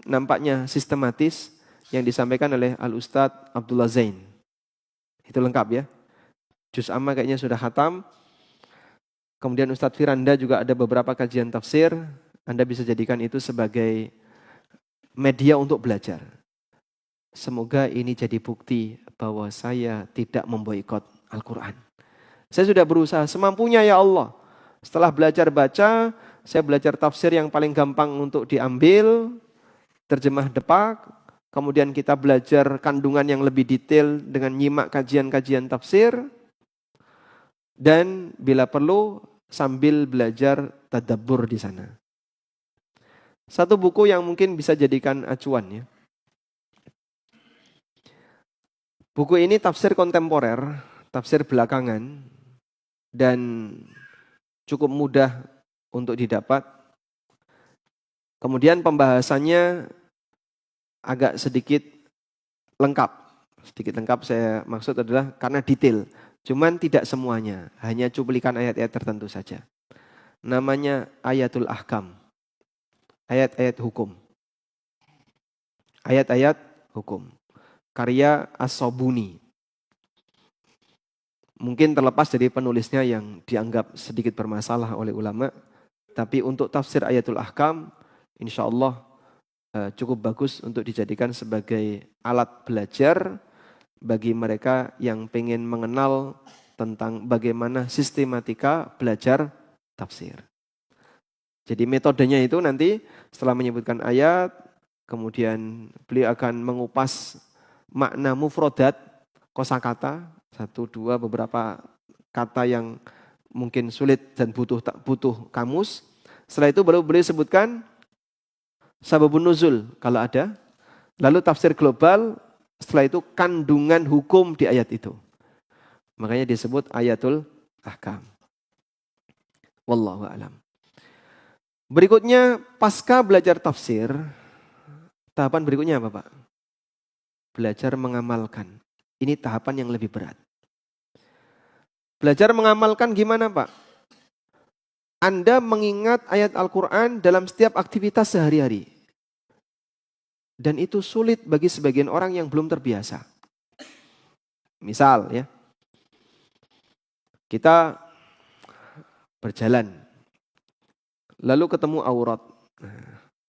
nampaknya sistematis yang disampaikan oleh Al-Ustadz Abdullah Zain. Itu lengkap ya. Juz Amma kayaknya sudah khatam. Kemudian Ustadz Firanda juga ada beberapa kajian tafsir. Anda bisa jadikan itu sebagai media untuk belajar. Semoga ini jadi bukti bahwa saya tidak memboikot Al-Quran. Saya sudah berusaha semampunya ya Allah. Setelah belajar baca, saya belajar tafsir yang paling gampang untuk diambil, terjemah depak, kemudian kita belajar kandungan yang lebih detail dengan nyimak kajian-kajian tafsir, dan bila perlu sambil belajar tadabbur di sana. Satu buku yang mungkin bisa jadikan acuan ya. Buku ini tafsir kontemporer, tafsir belakangan, dan cukup mudah untuk didapat. Kemudian pembahasannya agak sedikit lengkap. Sedikit lengkap saya maksud adalah karena detail. Cuman tidak semuanya, hanya cuplikan ayat-ayat tertentu saja. Namanya Ayatul Ahkam. Ayat-ayat hukum. Ayat-ayat hukum. Karya As-Sobuni. Mungkin terlepas dari penulisnya yang dianggap sedikit bermasalah oleh ulama. Tapi untuk tafsir Ayatul Ahkam, insya Allah cukup bagus untuk dijadikan sebagai alat belajar bagi mereka yang pengen mengenal tentang bagaimana sistematika belajar tafsir. Jadi metodenya itu nanti setelah menyebutkan ayat, kemudian beliau akan mengupas makna mufrodat, kosakata, 1, 2 beberapa kata yang mungkin sulit dan butuh kamus. Setelah itu baru beliau sebutkan sababun nuzul kalau ada. Lalu tafsir global, setelah itu kandungan hukum di ayat itu. Makanya disebut Ayatul Ahkam. Wallahu a'lam. Berikutnya pasca belajar tafsir, tahapan berikutnya apa Pak? Belajar mengamalkan. Ini tahapan yang lebih berat. Belajar mengamalkan gimana Pak? Anda mengingat ayat Al-Quran dalam setiap aktivitas sehari-hari. Dan itu sulit bagi sebagian orang yang belum terbiasa. Misal ya, kita berjalan, lalu ketemu aurat.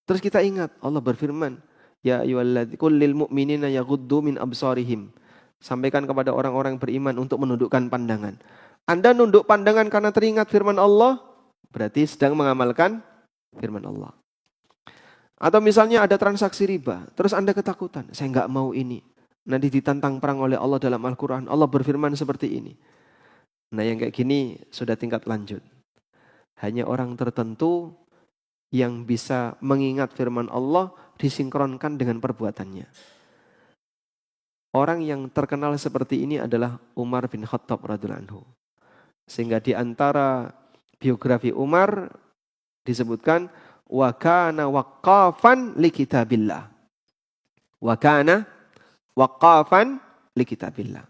Terus kita ingat Allah berfirman, ya ayyuhalladzina qul lil mu'minina yaghuddu min absarihim. Sampaikan kepada orang-orang beriman untuk menundukkan pandangan. Anda nunduk pandangan karena teringat firman Allah, berarti sedang mengamalkan firman Allah. Atau misalnya ada transaksi riba, terus Anda ketakutan, saya nggak mau ini. Nanti ditantang perang oleh Allah dalam Al-Quran, Allah berfirman seperti ini. Nah yang kayak gini sudah tingkat lanjut. Hanya orang tertentu yang bisa mengingat firman Allah disinkronkan dengan perbuatannya. Orang yang terkenal seperti ini adalah Umar bin Khattab radhiyallahu anhu. Sehingga di antara biografi Umar disebutkan wa kana waqafan li kitabillah. Wa kana waqafan li kitabillah.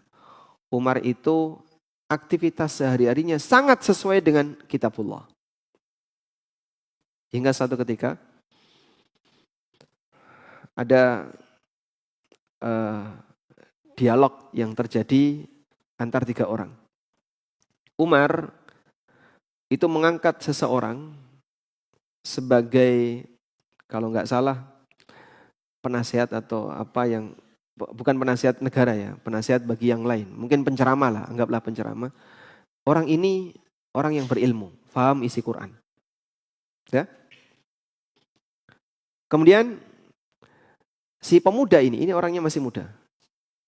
Umar itu aktivitas sehari-harinya sangat sesuai dengan kitabullah. Hingga satu ketika ada dialog yang terjadi antar 3 orang. Umar itu mengangkat seseorang sebagai, kalau nggak salah, penasihat atau apa yang, bukan penasihat negara ya, penasihat bagi yang lain. Mungkin penceramah lah, anggaplah penceramah. Orang ini orang yang berilmu, paham isi Quran. Ya. Kemudian si pemuda ini orangnya masih muda.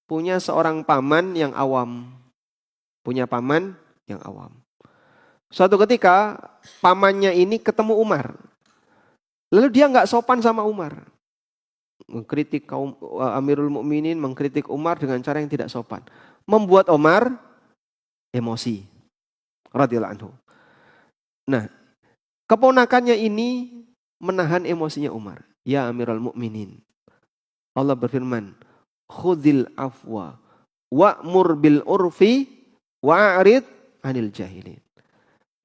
Punya seorang paman yang awam. Punya paman yang awam. Suatu ketika pamannya ini ketemu Umar. Lalu dia nggak sopan sama Umar. Mengkritik kaum Amirul Mukminin, mengkritik Umar dengan cara yang tidak sopan. Membuat Umar emosi. Radhiyallahu anhu. Nah, keponakannya ini menahan emosinya Umar. Ya Amirul Mukminin. Allah berfirman, khudhil afwa wa'mur bil urfi wa'rid anil jahilin.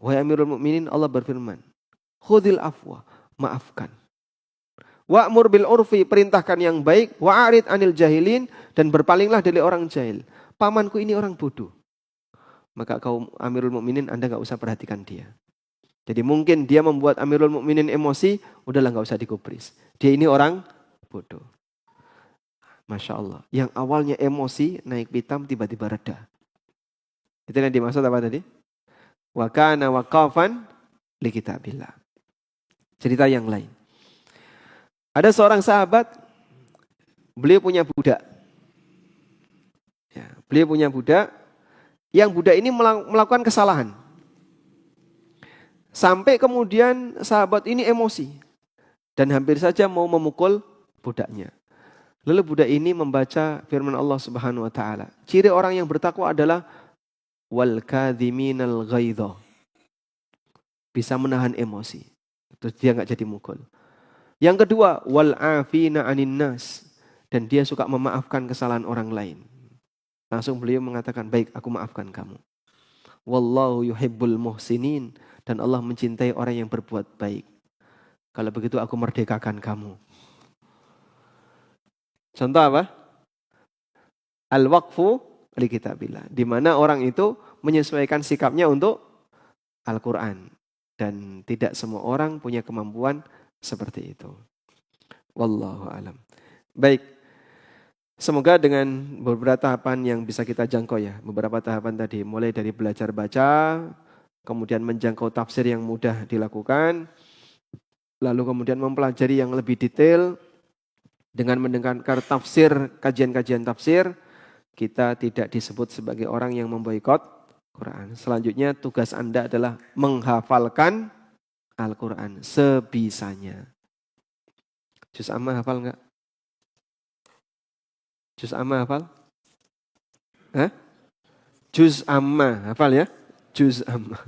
Wahai Amirul Mukminin, Allah berfirman, khudhil afwa, maafkan. Wa'mur bil urfi, perintahkan yang baik. Wa'arid anil jahilin, dan berpalinglah dari orang jahil. Pamanku ini orang bodoh. Maka kau Amirul Mukminin, Anda nggak usah perhatikan dia. Jadi mungkin dia membuat Amirul Mukminin emosi, udahlah nggak usah digubris. Dia ini orang bodoh. Masya Allah. Yang awalnya emosi, naik pitam, tiba-tiba reda. Itu yang dimaksud apa tadi? Wa kana waqafan li kitabillah. Cerita yang lain. Ada seorang sahabat, beliau punya budak. Ya, beliau punya budak, yang budak ini melakukan kesalahan. Sampai kemudian sahabat ini emosi. Dan hampir saja mau memukul budaknya. Lalu budak ini membaca firman Allah Subhanahu wa taala. Ciri orang yang bertakwa adalah wal kadhiminal ghaidha. Bisa menahan emosi. Terus dia enggak jadi mukul. Yang kedua, wal afina anin nas, dan dia suka memaafkan kesalahan orang lain. Langsung beliau mengatakan, baik, aku maafkan kamu. Wallahu yuhibbul muhsinin, dan Allah mencintai orang yang berbuat baik. Kalau begitu aku merdekakan kamu. Contoh apa? Al-waqfu li kitabillah, di mana orang itu menyesuaikan sikapnya untuk Al-Qur'an, dan tidak semua orang punya kemampuan seperti itu. Wallahu alam. Baik. Semoga dengan beberapa tahapan yang bisa kita jangkau ya. Beberapa tahapan tadi. Mulai dari belajar baca. Kemudian menjangkau tafsir yang mudah dilakukan. Lalu kemudian mempelajari yang lebih detail. Dengan mendengarkan tafsir, kajian-kajian tafsir. Kita tidak disebut sebagai orang yang memboikot Quran. Selanjutnya tugas Anda adalah menghafalkan Al-Quran sebisanya. Juz amma hafal enggak? Juz amma hafal? Hah? Juz amma hafal ya? Juz amma.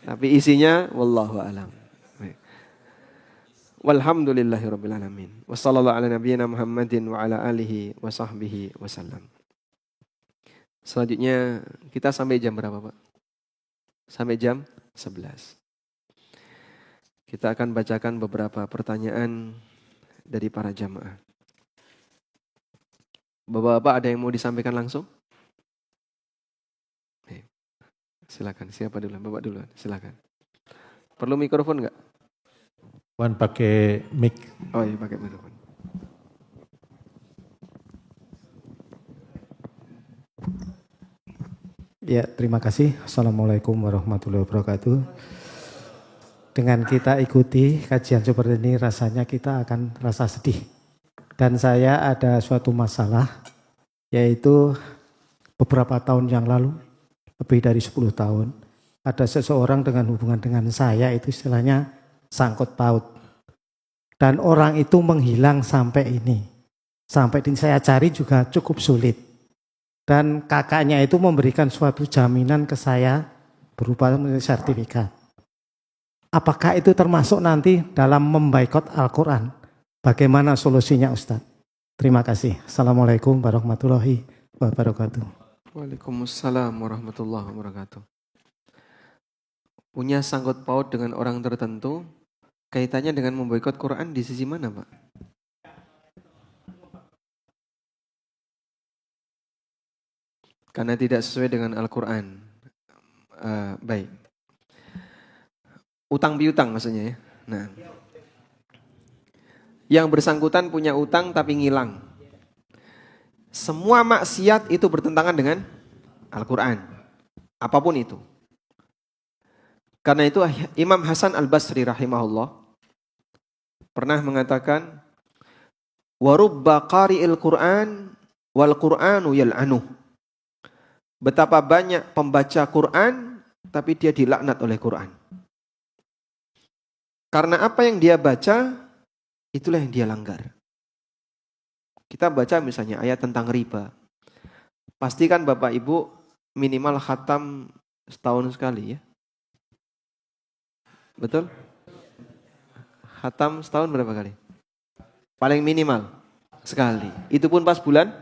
Tapi isinya wallahu alam. Walhamdulillahirabbil alamin. Wassallallahu ala nabiyyina Muhammadin wa ala alihi wa sahbihi wasallam. Selanjutnya kita sampai jam berapa, Pak? Sampai jam 11. Kita akan bacakan beberapa pertanyaan dari para jamaah. Bapak-bapak ada yang mau disampaikan langsung? Silakan, siapa dulu? Bapak dulu, silakan. Perlu mikrofon enggak? Wan pakai mic. Oh iya, pakai mikrofon. Ya, terima kasih. Assalamualaikum warahmatullahi wabarakatuh. Dengan kita ikuti kajian seperti ini, rasanya kita akan rasa sedih. Dan saya ada suatu masalah, yaitu beberapa tahun yang lalu, lebih dari 10 tahun, ada seseorang dengan hubungan dengan saya, itu istilahnya sangkut paut. Dan orang itu menghilang sampai ini. Sampai ini saya cari juga cukup sulit. Dan kakaknya itu memberikan suatu jaminan ke saya berupa sertifikat. Apakah itu termasuk nanti dalam memboikot Al-Quran? Bagaimana solusinya Ustaz? Terima kasih. Assalamualaikum warahmatullahi wabarakatuh. Waalaikumsalam warahmatullahi wabarakatuh. Punya sangkut paut dengan orang tertentu, kaitannya dengan memboikot Quran di sisi mana, Pak? Karena tidak sesuai dengan Al-Quran. Baik. Utang piutang maksudnya ya. Nah, yang bersangkutan punya utang tapi ngilang. Semua maksiat itu bertentangan dengan Al-Quran. Apapun itu. Karena itu Imam Hasan Al-Basri rahimahullah pernah mengatakan, "Warubba qari'il Qur'an wal Qur'anu yal'anuh." Betapa banyak pembaca Quran tapi dia dilaknat oleh Quran. Karena apa yang dia baca, itulah yang dia langgar. Kita baca misalnya ayat tentang riba. Pastikan Bapak Ibu minimal khatam setahun sekali ya. Betul? Khatam setahun berapa kali? Paling minimal sekali. Itu pun pas bulan?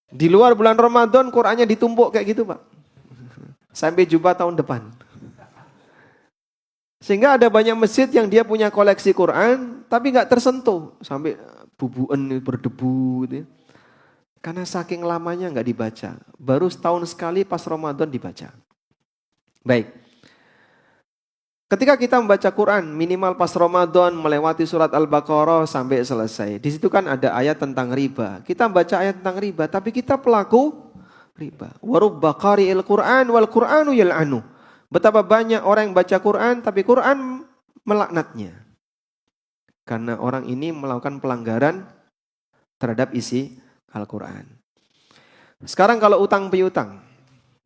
Di luar bulan Ramadan Qurannya ditumpuk kayak gitu Pak. Sampai jumpa tahun depan. Sehingga ada banyak masjid yang dia punya koleksi Quran, tapi nggak tersentuh. Sampai bubuan berdebu gitu ya. Karena saking lamanya nggak dibaca. Baru setahun sekali pas Ramadan dibaca. Baik. Ketika kita membaca Quran, minimal pas Ramadan melewati surat Al-Baqarah sampai selesai. Di situ kan ada ayat tentang riba. Kita baca ayat tentang riba, tapi kita pelaku riba. Warubba qari'il Qur'an wal Qur'anu yal'anu. Betapa banyak orang yang baca Quran, tapi Quran melaknatnya. Karena orang ini melakukan pelanggaran terhadap isi Al-Quran. Sekarang kalau utang piutang.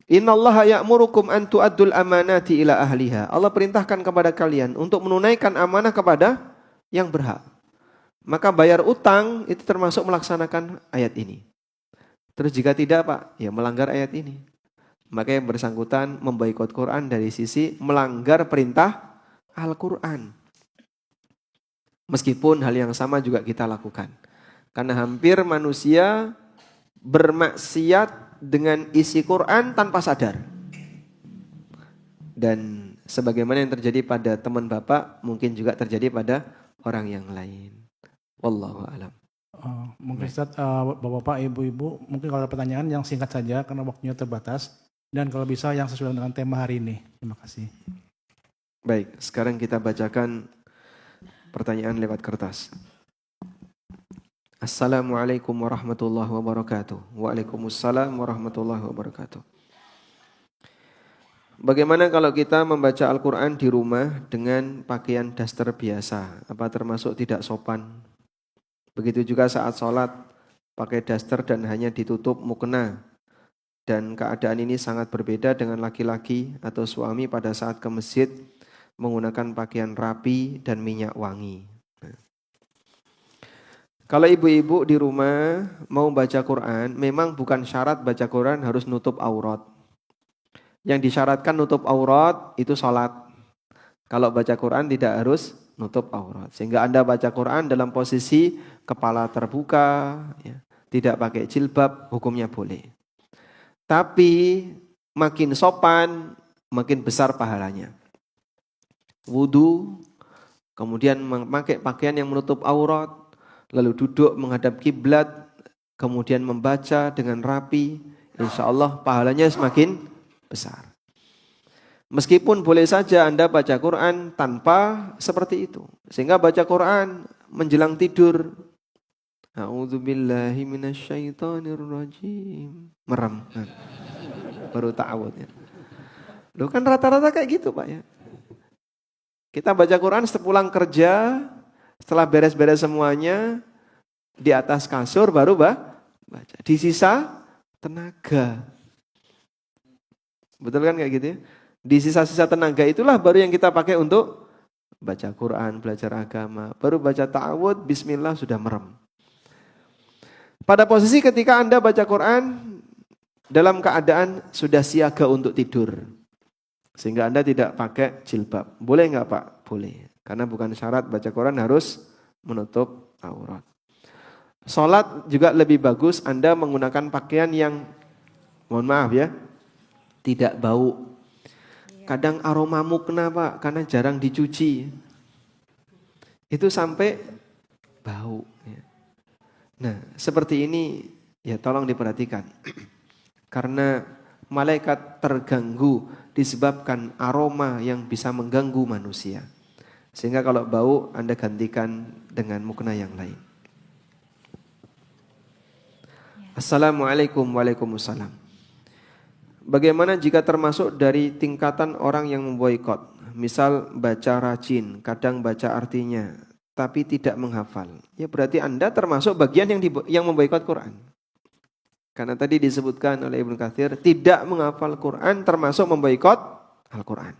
Innallaha ya'murukum an tu'addul amanati ila ahliha. Allah perintahkan kepada kalian untuk menunaikan amanah kepada yang berhak. Maka bayar utang itu termasuk melaksanakan ayat ini. Terus jika tidak Pak, ya melanggar ayat ini. Maka yang bersangkutan memboikot Quran dari sisi melanggar perintah Al-Quran. Meskipun hal yang sama juga kita lakukan. Karena hampir manusia bermaksiat dengan isi Quran tanpa sadar. Dan sebagaimana yang terjadi pada teman Bapak, mungkin juga terjadi pada orang yang lain. Wallahu a'lam. Mungkin Ustaz, Bapak-bapak, Ibu-ibu, mungkin kalau ada pertanyaan yang singkat saja karena waktunya terbatas. Dan kalau bisa yang sesuai dengan tema hari ini. Terima kasih. Baik, sekarang kita bacakan pertanyaan lewat kertas. Assalamualaikum warahmatullahi wabarakatuh. Waalaikumsalam warahmatullahi wabarakatuh. Bagaimana kalau kita membaca Al-Quran di rumah dengan pakaian daster biasa? Apa termasuk tidak sopan? Begitu juga saat sholat, pakai daster dan hanya ditutup mukena. Dan keadaan ini sangat berbeda dengan laki-laki atau suami pada saat ke masjid menggunakan pakaian rapi dan minyak wangi. Kalau ibu-ibu di rumah mau baca Quran, memang bukan syarat baca Quran harus nutup aurat. Yang disyaratkan nutup aurat itu sholat. Kalau baca Quran tidak harus nutup aurat. Sehingga Anda baca Quran dalam posisi kepala terbuka, ya, tidak pakai jilbab, hukumnya boleh. Tapi makin sopan, makin besar pahalanya. Wudu, kemudian memakai pakaian yang menutup aurat, lalu duduk menghadap kiblat, kemudian membaca dengan rapi, insya Allah pahalanya semakin besar. Meskipun boleh saja Anda baca Quran tanpa seperti itu. Sehingga baca Quran menjelang tidur. A'udzubillahi minasyaitonirrajim. Merem. Baru ta'awud ya. Loh kan rata-rata kayak gitu Pak ya. Kita baca Quran sepulang kerja, setelah beres-beres semuanya, di atas kasur baru baca. Di sisa tenaga. Betul kan kayak gitu ya? Di sisa-sisa tenaga itulah baru yang kita pakai untuk baca Quran, belajar agama. Baru baca ta'awud, bismillah sudah merem. Pada posisi ketika Anda baca Quran, dalam keadaan sudah siaga untuk tidur. Sehingga Anda tidak pakai jilbab. Boleh nggak Pak? Boleh. Karena bukan syarat baca Quran harus menutup aurat. Sholat juga lebih bagus Anda menggunakan pakaian yang, mohon maaf ya, tidak bau. Kadang aroma mukna Pak, karena jarang dicuci. Itu sampai bau. Nah, seperti ini ya tolong diperhatikan. Karena malaikat terganggu disebabkan aroma yang bisa mengganggu manusia. Sehingga kalau bau Anda gantikan dengan mukna yang lain. Assalamualaikum waalaikumsalam. Bagaimana jika termasuk dari tingkatan orang yang memboikot? Misal baca rajin, kadang baca artinya, tapi tidak menghafal. Ya berarti Anda termasuk bagian yang memboikot Quran. Karena tadi disebutkan oleh Ibnu Katsir, tidak menghafal Quran termasuk memboikot Al-Quran.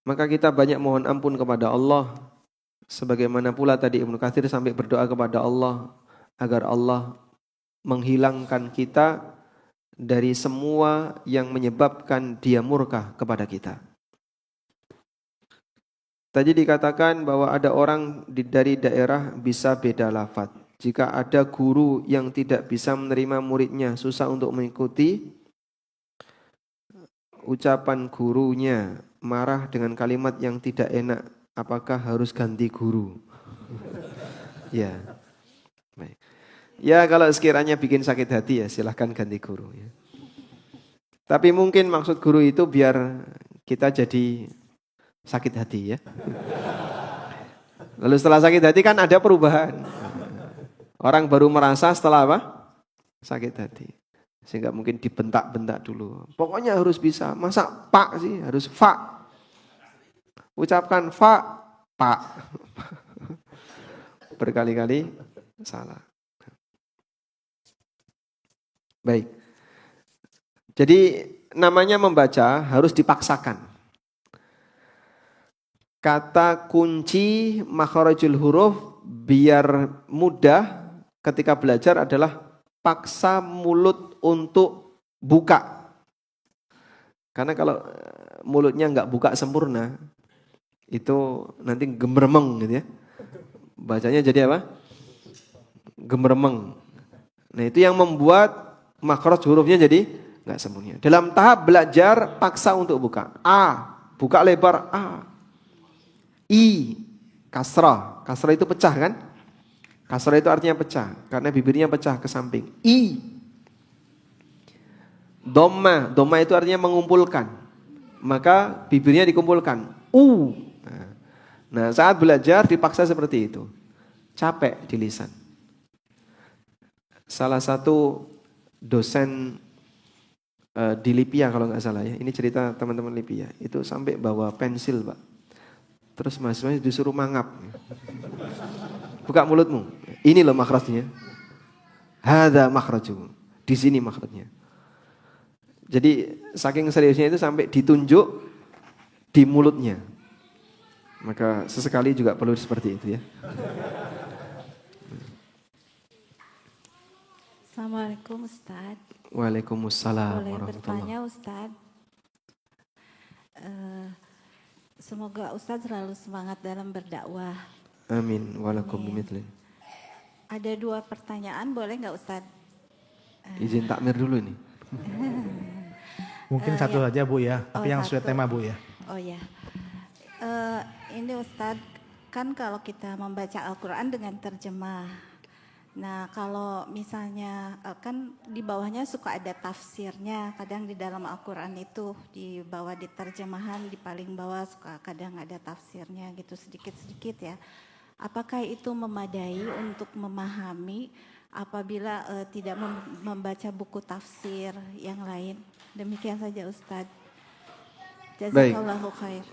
Maka kita banyak mohon ampun kepada Allah. Sebagaimana pula tadi Ibnu Katsir sampai berdoa kepada Allah agar Allah menghilangkan kita dari semua yang menyebabkan Dia murka kepada kita. Tadi dikatakan bahwa ada orang dari daerah bisa beda lafaz. Jika ada guru yang tidak bisa menerima muridnya, susah untuk mengikuti ucapan gurunya, marah dengan kalimat yang tidak enak, apakah harus ganti guru? Ya. Baik. Ya kalau sekiranya bikin sakit hati ya silahkan ganti guru ya. Tapi mungkin maksud guru itu biar kita jadi sakit hati ya. Lalu setelah sakit hati kan ada perubahan. Orang baru merasa setelah apa? Sakit hati. Sehingga mungkin dibentak-bentak dulu. Pokoknya harus bisa. Masa pak sih? Harus fa. Ucapkan fa, pak. Berkali-kali salah. Baik. Jadi namanya membaca harus dipaksakan. Kata kunci makharijul huruf biar mudah ketika belajar adalah paksa mulut untuk buka. Karena kalau mulutnya nggak buka sempurna, itu nanti gemeremeng gitu ya. Bacanya jadi apa? Gemeremeng. Nah itu yang membuat makhraj hurufnya jadi nggak sempurna. Dalam tahap belajar paksa untuk buka. A, buka lebar A. I, kasrah. Kasrah itu pecah kan? Kasrah itu artinya pecah, karena bibirnya pecah ke samping. I. Dhamma, dhamma itu artinya mengumpulkan. Maka bibirnya dikumpulkan. U. Nah, saat belajar dipaksa seperti itu. Capek di lisan. Salah satu dosen di Libya kalau nggak salah ya, ini cerita teman-teman Libya, itu sampai bawa pensil Pak. Terus mahasiswanya disuruh mangap. Buka mulutmu. Ini loh makhrajnya. Hadza makhraju. Di sini makhrajnya. Jadi saking seriusnya itu sampai ditunjuk di mulutnya. Maka sesekali juga perlu seperti itu ya. Assalamualaikum Ustaz. Waalaikumsalam Boleh warahmatullahi. bertanya Ustaz? Semoga Ustaz selalu semangat dalam berdakwah. Amin. Walakum bimithli. Ada 2 pertanyaan, boleh nggak Ustaz? Izin takmir dulu ini. Mungkin satu saja Bu ya, tapi yang sesuai satu. tema Bu ya. Oh ya. Ini Ustaz, kan kalau kita membaca Al-Quran dengan terjemah. Nah kalau misalnya kan di bawahnya suka ada tafsirnya, kadang di dalam Al-Quran itu di bawah di terjemahan di paling bawah suka kadang ada tafsirnya gitu sedikit-sedikit ya. Apakah itu memadai untuk memahami apabila tidak membaca buku tafsir yang lain? Demikian saja Ustadz. Jazakallahu khair.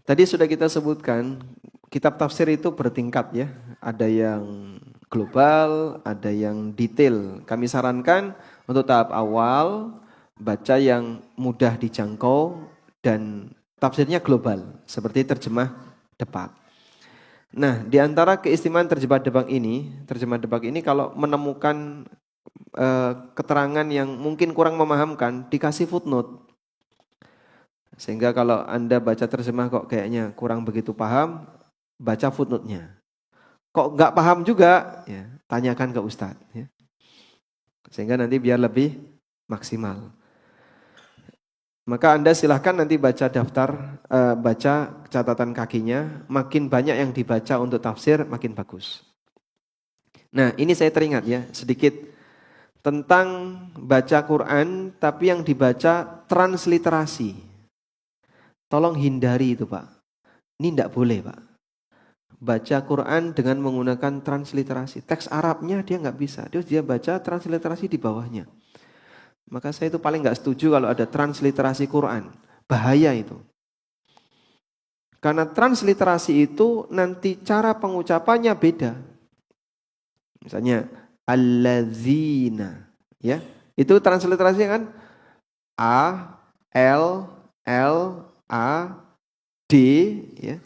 Tadi sudah kita sebutkan, kitab tafsir itu bertingkat ya. Ada yang global, ada yang detail. Kami sarankan untuk tahap awal, baca yang mudah dijangkau dan tafsirnya global, seperti terjemah Depak. Nah, di antara keistimewaan terjemah Depak ini kalau menemukan keterangan yang mungkin kurang memahamkan, dikasih footnote. Sehingga kalau Anda baca terjemah kok kayaknya kurang begitu paham, baca footnote-nya. Kok nggak paham juga, ya, tanyakan ke Ustadz. Ya. Sehingga nanti biar lebih maksimal. Maka Anda silahkan nanti baca daftar, baca catatan kakinya. Makin banyak yang dibaca untuk tafsir, makin bagus. Nah ini saya teringat ya, sedikit tentang baca Quran, tapi yang dibaca transliterasi. Tolong hindari itu Pak. Ini tidak boleh Pak. Baca Quran dengan menggunakan transliterasi. Teks Arabnya dia nggak bisa. Dia baca transliterasi di bawahnya. Maka saya itu paling nggak setuju kalau ada transliterasi Quran. Bahaya itu. Karena transliterasi itu nanti cara pengucapannya beda. Misalnya alladzina, ya. Itu transliterasi kan A L L A D ya.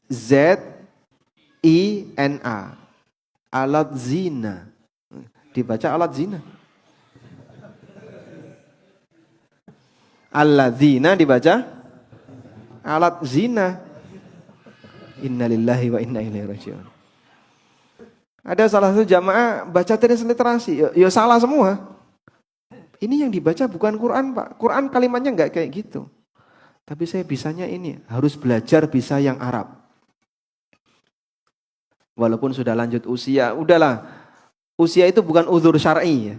Z I N A. Alat zina. Dibaca alat zina. Alladzina dibaca alat zina. Innalillahi wa inna ilaihi raji'un. Ada salah satu jamaah baca transliterasi, ya salah semua. Ini yang dibaca bukan Quran, Pak. Quran kalimatnya nggak kayak gitu. Tapi saya bisanya ini, harus belajar bisa yang Arab. Walaupun sudah lanjut usia, udahlah. Usia itu bukan uzur syar'i ya.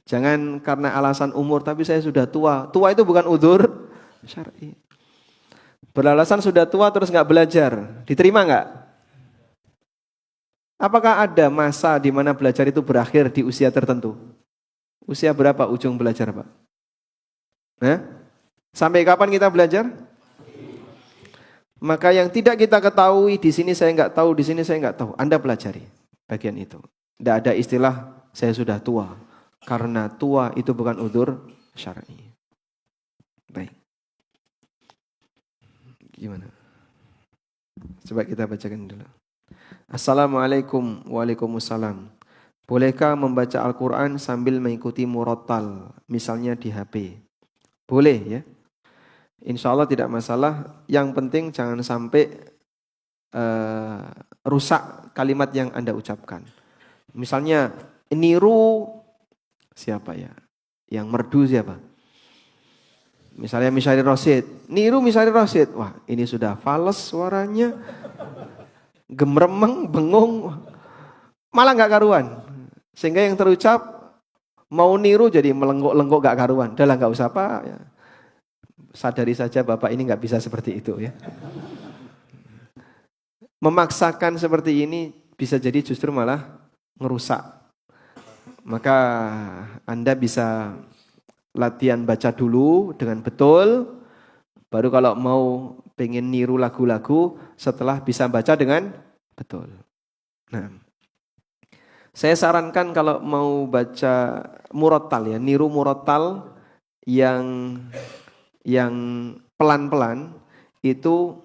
Jangan karena alasan umur, tapi saya sudah tua. Tua itu bukan uzur syar'i. Beralasan sudah tua terus nggak belajar, diterima nggak? Apakah ada masa di mana belajar itu berakhir di usia tertentu? Usia berapa ujung belajar, Pak? Sampai kapan kita belajar? Maka yang tidak kita ketahui, di sini saya nggak tahu, di sini saya nggak tahu. Anda pelajari bagian itu. Tidak ada istilah saya sudah tua. Karena tua itu bukan uzur syar'i. Baik. Gimana? Coba kita bacakan dulu. Assalamualaikum. Waalaikumsalam. Bolehkah membaca Al-Quran sambil mengikuti murattal, misalnya di HP? Boleh ya. Insya Allah tidak masalah. Yang penting jangan sampai rusak kalimat yang Anda ucapkan. Misalnya niru siapa ya? Yang merdu siapa? Misalnya Misyari Rosid, niru Misyari Rosid. Wah, ini sudah fales suaranya, gemremeng, bengung, malah nggak karuan. Sehingga yang terucap mau niru jadi melenggok-lenggok nggak karuan. Udahlah nggak usah Pak. Ya. Sadari saja Bapak ini nggak bisa seperti itu ya. Memaksakan seperti ini bisa jadi justru malah ngerusak. Maka Anda bisa latihan baca dulu dengan betul, baru kalau mau pengen niru lagu-lagu setelah bisa baca dengan betul. Nah, saya sarankan kalau mau baca murattal ya, niru murattal yang pelan-pelan itu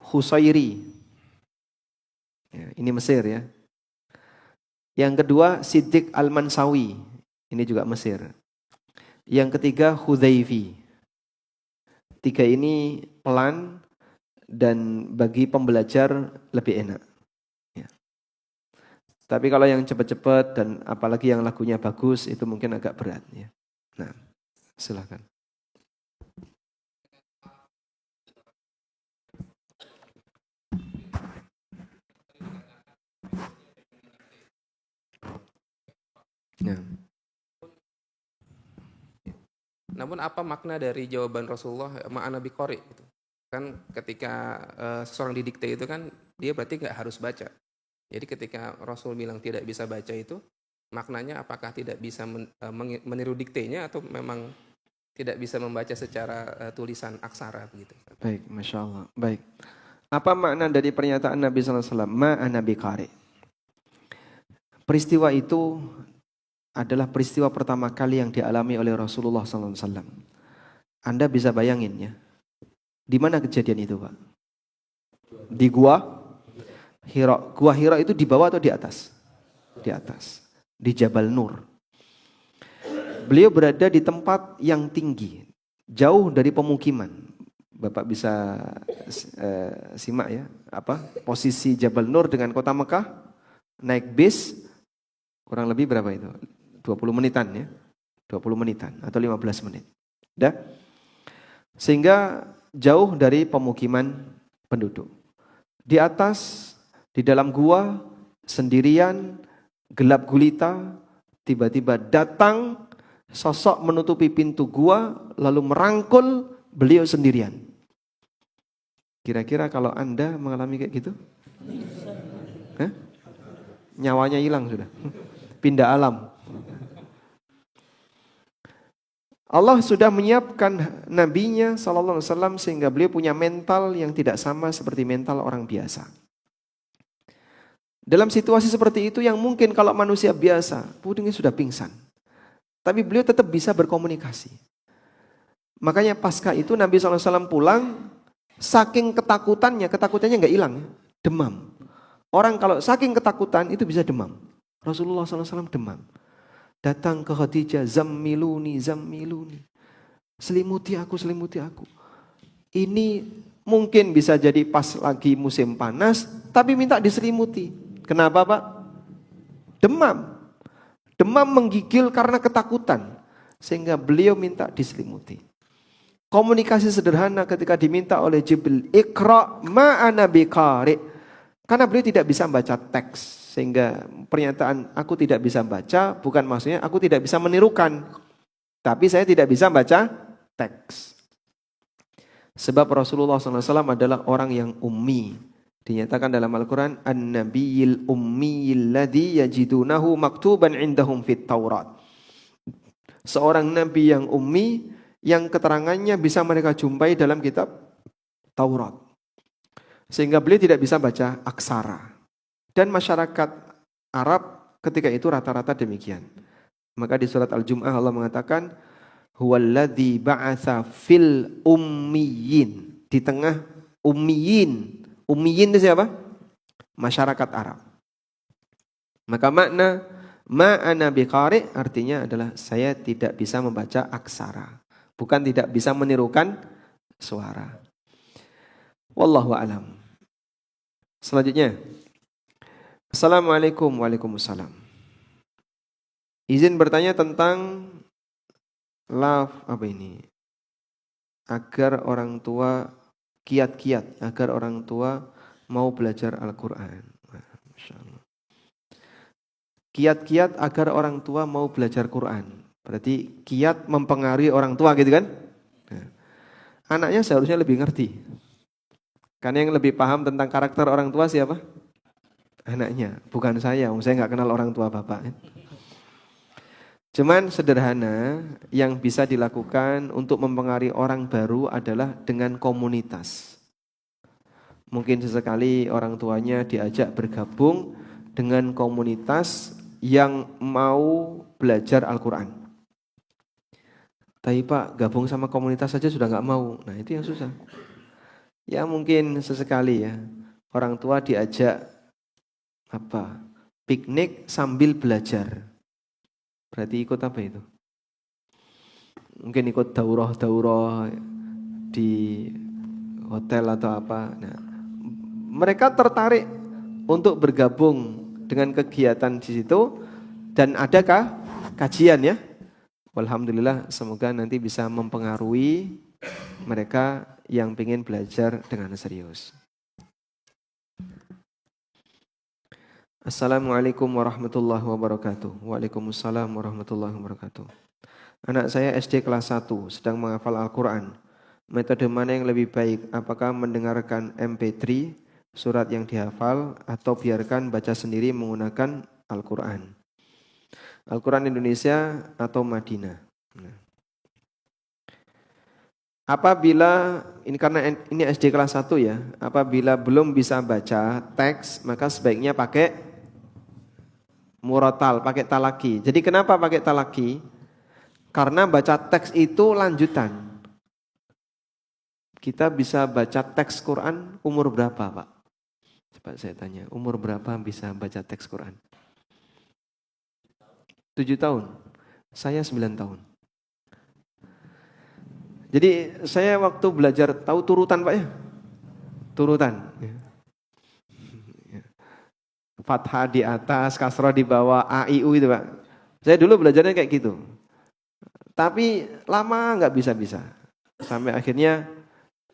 Husairi. Ya, ini Mesir ya. Yang kedua Siddiq Al-Mansawi, ini juga Mesir. Yang ketiga Hudhaifi. Tiga ini pelan dan bagi pembelajar lebih enak. Ya. Tapi kalau yang cepat-cepat dan apalagi yang lagunya bagus itu mungkin agak berat. Ya. Nah, silakan. Ya. Namun apa makna dari jawaban Rasulullah ma'ana biqari itu? Kan ketika seseorang didikte itu kan dia berarti nggak harus baca. Jadi ketika Rasul bilang tidak bisa baca itu maknanya apakah tidak bisa meniru diktenya atau memang tidak bisa membaca secara tulisan aksara begitu? Baik, Masya Allah. Baik. Apa makna dari pernyataan Nabi SAW? Ma'ana biqari. Peristiwa itu adalah peristiwa pertama kali yang dialami oleh Rasulullah SAW. Anda bisa bayangin ya, di mana kejadian itu Pak? Di Gua Hira. Gua Hira itu di bawah atau di atas? Di atas, di Jabal Nur. Beliau berada di tempat yang tinggi, jauh dari pemukiman. Bapak bisa simak ya, posisi Jabal Nur dengan kota Mekah, naik bis, kurang lebih berapa itu? 20 menitan ya. 20 menitan atau 15 menit. Dah? Sehingga jauh dari pemukiman penduduk. Di atas, di dalam gua, sendirian, gelap gulita, tiba-tiba datang sosok menutupi pintu gua, lalu merangkul beliau sendirian. Kira-kira kalau Anda mengalami kayak gitu? Nyawanya hilang sudah. Pindah alam. Allah sudah menyiapkan nabinya sallallahu alaihi wasallam sehingga beliau punya mental yang tidak sama seperti mental orang biasa. Dalam situasi seperti itu yang mungkin kalau manusia biasa, pudingnya sudah pingsan. Tapi beliau tetap bisa berkomunikasi. Makanya pasca itu Nabi SAW pulang, saking ketakutannya nggak hilang, demam. Orang kalau saking ketakutan itu bisa demam. Rasulullah SAW demam. Datang ke Khadijah, zammiluni. Selimuti aku. Ini mungkin bisa jadi pas lagi musim panas, tapi minta diselimuti. Kenapa Pak? Demam. demam menggigil karena ketakutan, sehingga beliau minta diselimuti. Komunikasi sederhana ketika diminta oleh Jibril, Iqra ma'ana biqari. Karena beliau tidak bisa baca teks, sehingga pernyataan aku tidak bisa baca bukan maksudnya aku tidak bisa menirukan, tapi saya tidak bisa baca teks. Sebab Rasulullah SAW adalah orang yang ummi. Dinyatakan dalam Al-Quran, An-Nabiyil ummiyil ladhi yajidunahu maktuban indahum fit Taurat. Seorang nabi yang ummi, yang keterangannya bisa mereka jumpai dalam kitab Taurat. Sehingga beliau tidak bisa baca aksara. Dan masyarakat Arab ketika itu rata-rata demikian. Maka di surat Al-Jum'ah Allah mengatakan, Huwaladzi ba'atha fil ummiyin. Di tengah ummiyin. Ummiyin itu siapa? Masyarakat Arab. Maka makna ma'ana biqari artinya adalah saya tidak bisa membaca aksara. Bukan tidak bisa menirukan suara. Wallahu a'lam. Selanjutnya. Assalamualaikum. Waalaikumsalam. Izin bertanya tentang love apa ini? Agar orang tua kiat-kiat, agar orang tua mau belajar Al-Quran. Masya Allah. Kiat-kiat agar orang tua mau belajar Quran. Berarti kiat mempengaruhi orang tua gitu kan? Nah, anaknya seharusnya lebih ngerti. Karena yang lebih paham tentang karakter orang tua siapa? Anaknya, bukan saya. Saya nggak kenal orang tua bapak. Cuman sederhana yang bisa dilakukan untuk mempengaruhi orang baru adalah dengan komunitas. Mungkin sesekali orang tuanya diajak bergabung dengan komunitas yang mau belajar Al-Quran. Tapi Pak, gabung sama komunitas saja sudah nggak mau. Nah itu yang susah. Ya mungkin sesekali ya, orang tua diajak piknik sambil belajar. Berarti ikut apa itu? Mungkin ikut daurah-daurah di hotel atau apa. Nah, mereka tertarik untuk bergabung dengan kegiatan di situ dan adakah kajian ya? Alhamdulillah, semoga nanti bisa mempengaruhi mereka yang ingin belajar dengan serius. Assalamualaikum warahmatullahi wabarakatuh. Waalaikumsalam warahmatullahi wabarakatuh. Anak saya SD kelas 1 sedang menghafal Al-Quran. Metode mana yang lebih baik? Apakah mendengarkan MP3 surat yang dihafal atau biarkan baca sendiri menggunakan Al-Quran? Al-Quran Indonesia atau Madinah? Nah. Apabila, ini karena ini SD kelas 1 ya, apabila belum bisa baca teks, maka sebaiknya pakai murotal, pakai talaki. Jadi kenapa pakai talaki? Karena baca teks itu lanjutan. Kita bisa baca teks Quran umur berapa Pak? Coba saya tanya, umur berapa bisa baca teks Quran? 7 tahun, saya 9 tahun. Jadi saya waktu belajar tahu turutan Pak ya? Turutan. Fathah di atas, kasrah di bawah, A, I, U itu Pak. Saya dulu belajarnya kayak gitu. Tapi lama nggak bisa-bisa. Sampai akhirnya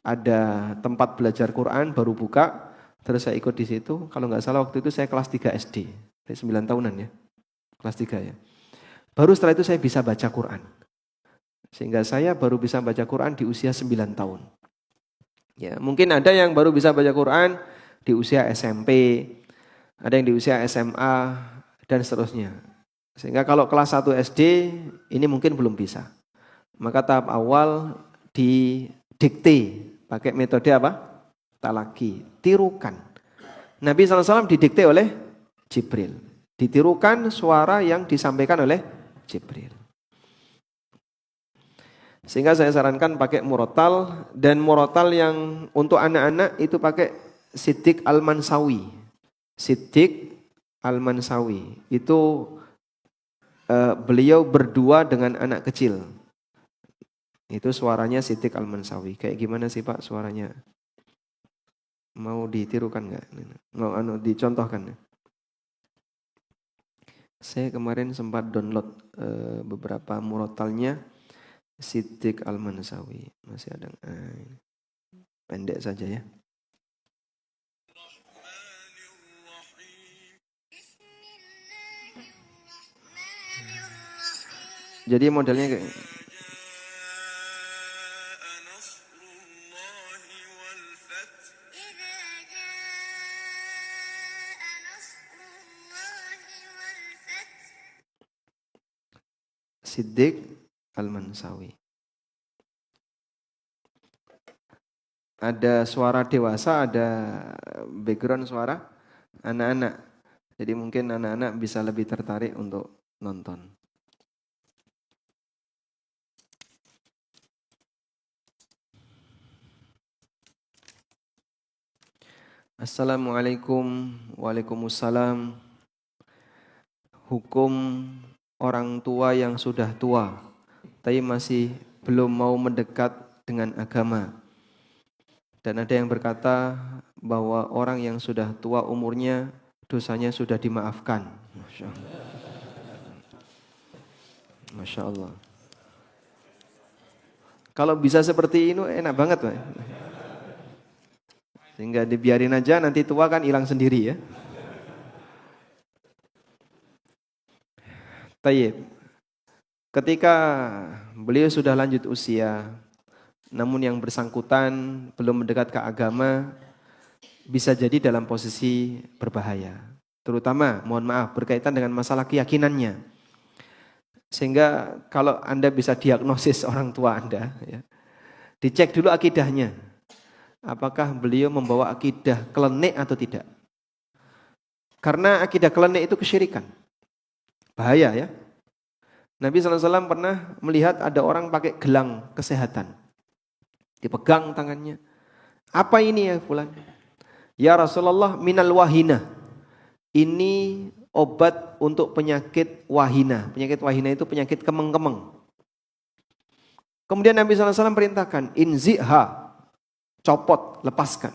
ada tempat belajar Quran baru buka, terus saya ikut di situ. Kalau nggak salah waktu itu saya kelas 3 SD. 9 tahunan ya. Kelas 3 ya. Baru setelah itu saya bisa baca Quran. Sehingga saya baru bisa baca Quran di usia 9 tahun. Ya, mungkin ada yang baru bisa baca Quran di usia SMP, ada yang di usia SMA, dan seterusnya. Sehingga kalau kelas 1 SD, ini mungkin belum bisa. Maka tahap awal didikte, pakai metode apa? Talaki, tirukan. Nabi SAW didikte oleh Jibril. Ditirukan suara yang disampaikan oleh Jibril. Sehingga saya sarankan pakai murotal, dan murotal yang untuk anak-anak itu pakai Siddiq Al-Mansawi. Siddiq Al-Mansawi itu beliau berdua dengan anak kecil. Itu suaranya Siddiq Al-Mansawi. Kayak gimana sih Pak suaranya? Mau ditirukan nggak? Mau dicontohkan? Saya kemarin sempat download beberapa murotalnya Siddiq Al-Mansawi. Masih ada pendek saja ya. Jadi modelnya kayak Siddiq Al-Mansawi. Ada suara dewasa, ada background suara anak-anak. Jadi mungkin anak-anak bisa lebih tertarik untuk nonton. Assalamualaikum. Waalaikumsalam. Hukum orang tua yang sudah tua tapi masih belum mau mendekat dengan agama. Dan ada yang berkata bahwa orang yang sudah tua umurnya dosanya sudah dimaafkan. Masya Allah. Masya Allah. Kalau bisa seperti ini enak banget, Pak. Sehingga dibiarin aja, nanti tua kan hilang sendiri ya. Tayyib. Ketika beliau sudah lanjut usia, namun yang bersangkutan belum mendekat ke agama, bisa jadi dalam posisi berbahaya. Terutama, mohon maaf, berkaitan dengan masalah keyakinannya. Sehingga kalau Anda bisa diagnosis orang tua Anda, ya, dicek dulu akidahnya. Apakah beliau membawa akidah kelenik atau tidak? Karena akidah kelenik itu kesyirikan. Bahaya ya. Nabi SAW pernah melihat ada orang pakai gelang kesehatan. Dipegang tangannya. Apa ini ya fulan? Ya Rasulullah, minal wahina. Ini obat untuk penyakit wahina. Penyakit wahina itu penyakit kemeng-kemeng. Kemudian Nabi SAW perintahkan, inziha. Copot, lepaskan.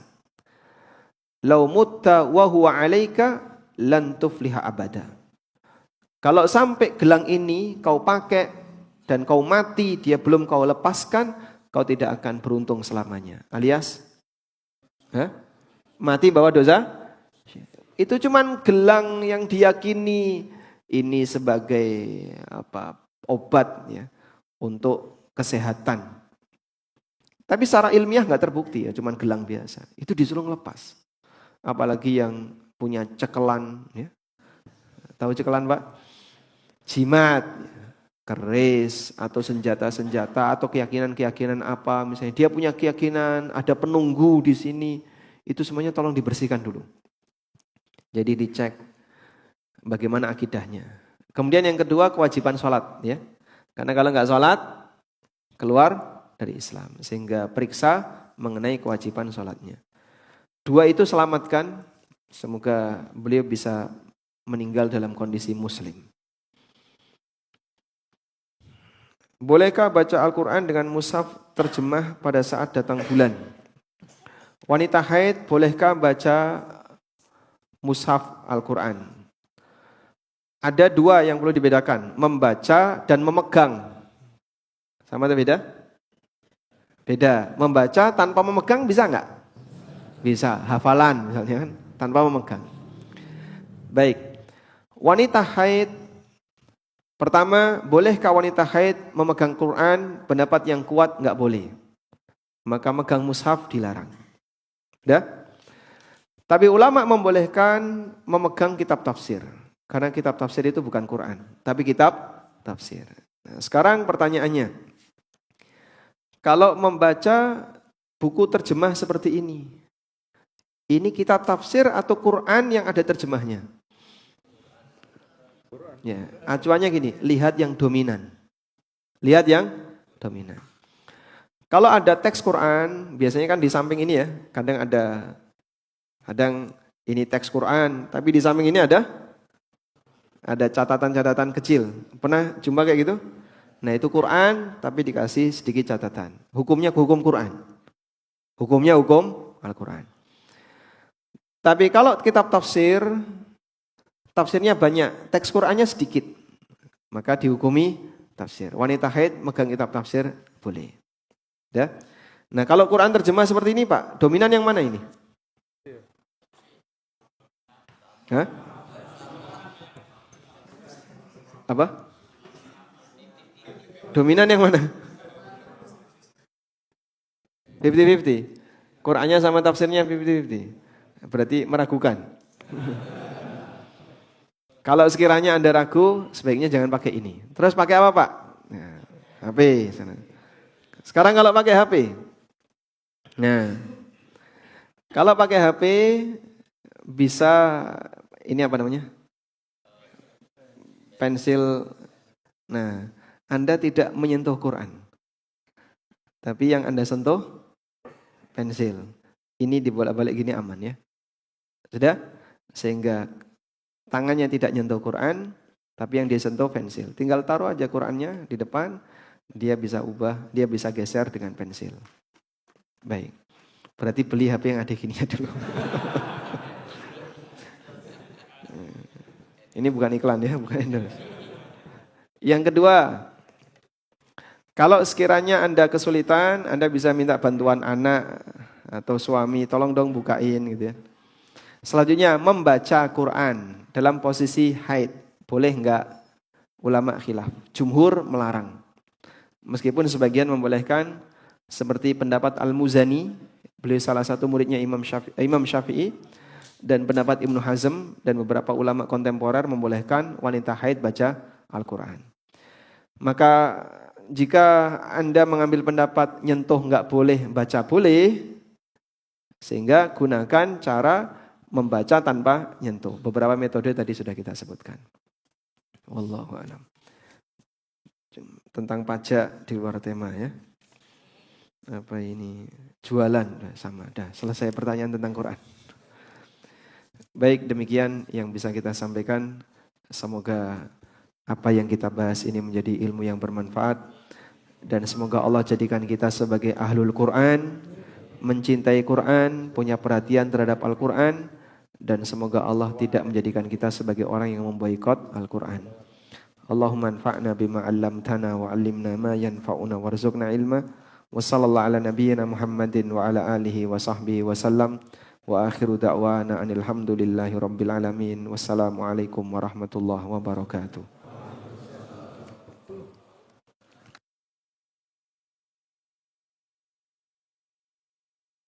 Lau mutta wa huwa alaika lan tufliha abada. Kalau sampai gelang ini kau pakai dan kau mati, dia belum kau lepaskan, kau tidak akan beruntung selamanya. Alias mati bawa dosa. Itu cuman gelang yang diyakini ini sebagai obat ya untuk kesehatan. Tapi secara ilmiah nggak terbukti ya, cuman gelang biasa. Itu disuruh lepas. Apalagi yang punya cekelan, ya. Tahu cekelan Pak? Jimat, keris, atau senjata-senjata, atau keyakinan-keyakinan apa. Misalnya dia punya keyakinan ada penunggu di sini. Itu semuanya tolong dibersihkan dulu. Jadi dicek bagaimana akidahnya. Kemudian yang kedua kewajiban sholat. Ya. Karena kalau nggak sholat, keluar dari Islam, sehingga periksa mengenai kewajiban sholatnya. Dua itu selamatkan, semoga beliau bisa meninggal dalam kondisi muslim. Bolehkah baca Al-Quran dengan mushaf terjemah pada saat datang bulan? Wanita haid bolehkah baca mushaf Al-Quran? Ada dua yang perlu dibedakan, membaca dan memegang. Sama atau beda? Beda. Membaca tanpa memegang bisa enggak? Bisa. Hafalan misalnya kan, tanpa memegang. Baik. Wanita haid, pertama, bolehkah wanita haid memegang Quran? Pendapat yang kuat enggak boleh. Maka megang mushaf dilarang. Dah? Tapi ulama membolehkan memegang kitab tafsir. Karena kitab tafsir itu bukan Quran, tapi kitab tafsir. Nah, sekarang pertanyaannya, kalau membaca buku terjemah seperti ini kitab tafsir atau Quran yang ada terjemahnya? Ya, acuannya gini, lihat yang dominan. Lihat yang dominan. Kalau ada teks Quran, biasanya kan di samping ini ya, kadang ini teks Quran, tapi di samping ini ada catatan-catatan kecil. Pernah jumpa kayak gitu? Nah itu Quran tapi dikasih sedikit catatan. Hukumnya hukum Quran. Hukumnya hukum Al-Quran. Tapi kalau kitab tafsir tafsirnya banyak, teks Qur'annya sedikit, maka dihukumi tafsir. Wanita haid megang kitab tafsir boleh. Ya. Nah, kalau Quran terjemah seperti ini, Pak, dominan yang mana ini? Hah? Apa? Dominan yang mana? 50-50. Qur'annya sama tafsirnya 50-50. Berarti meragukan. Kalau sekiranya Anda ragu, sebaiknya jangan pakai ini. Terus pakai apa, Pak? Nah, HP sana. Sekarang kalau pakai HP. Nah, kalau pakai HP bisa ini apa namanya? Pensil. Nah, Anda tidak menyentuh Quran. Tapi yang Anda sentuh pensil. Ini dibolak-balik gini aman ya. Sudah? Sehingga tangannya tidak nyentuh Quran, tapi yang dia sentuh pensil. Tinggal taruh aja Qurannya di depan, dia bisa ubah, dia bisa geser dengan pensil. Baik. Berarti beli HP yang ada gininya dulu. Ini bukan iklan ya, bukan endorse. Yang kedua, kalau sekiranya Anda kesulitan, Anda bisa minta bantuan anak atau suami, tolong dong bukain gitu ya. Selanjutnya, membaca Quran dalam posisi haid. Boleh enggak? Ulama khilaf. Jumhur melarang. Meskipun sebagian membolehkan, seperti pendapat Al-Muzani, beliau salah satu muridnya Imam Syafi'i, dan pendapat Ibnu Hazm dan beberapa ulama kontemporer membolehkan wanita haid baca Al-Quran. Maka jika Anda mengambil pendapat nyentuh enggak boleh, baca boleh, sehingga gunakan cara membaca tanpa nyentuh. Beberapa metode tadi sudah kita sebutkan. Wallahu a'lam. Tentang pajak di luar tema ya. Apa ini? Jualan sama. Dah selesai pertanyaan tentang Quran. Baik, demikian yang bisa kita sampaikan. Semoga apa yang kita bahas ini menjadi ilmu yang bermanfaat. Dan semoga Allah jadikan kita sebagai ahlul Quran, mencintai Quran, punya perhatian terhadap Al-Quran. Dan semoga Allah tidak menjadikan kita sebagai orang yang memboikot Al-Quran. Allahumma anfa'na bima 'allamtana wa 'allimna ma yanfa'una warzuqna ilma. Wa sallallahu ala nabiyyina Muhammadin wa ala alihi wa sahbihi wa sallam. Wa akhiru da'wana anil hamdulillahi rabbil alamin. Wassalamualaikum warahmatullahi wabarakatuh.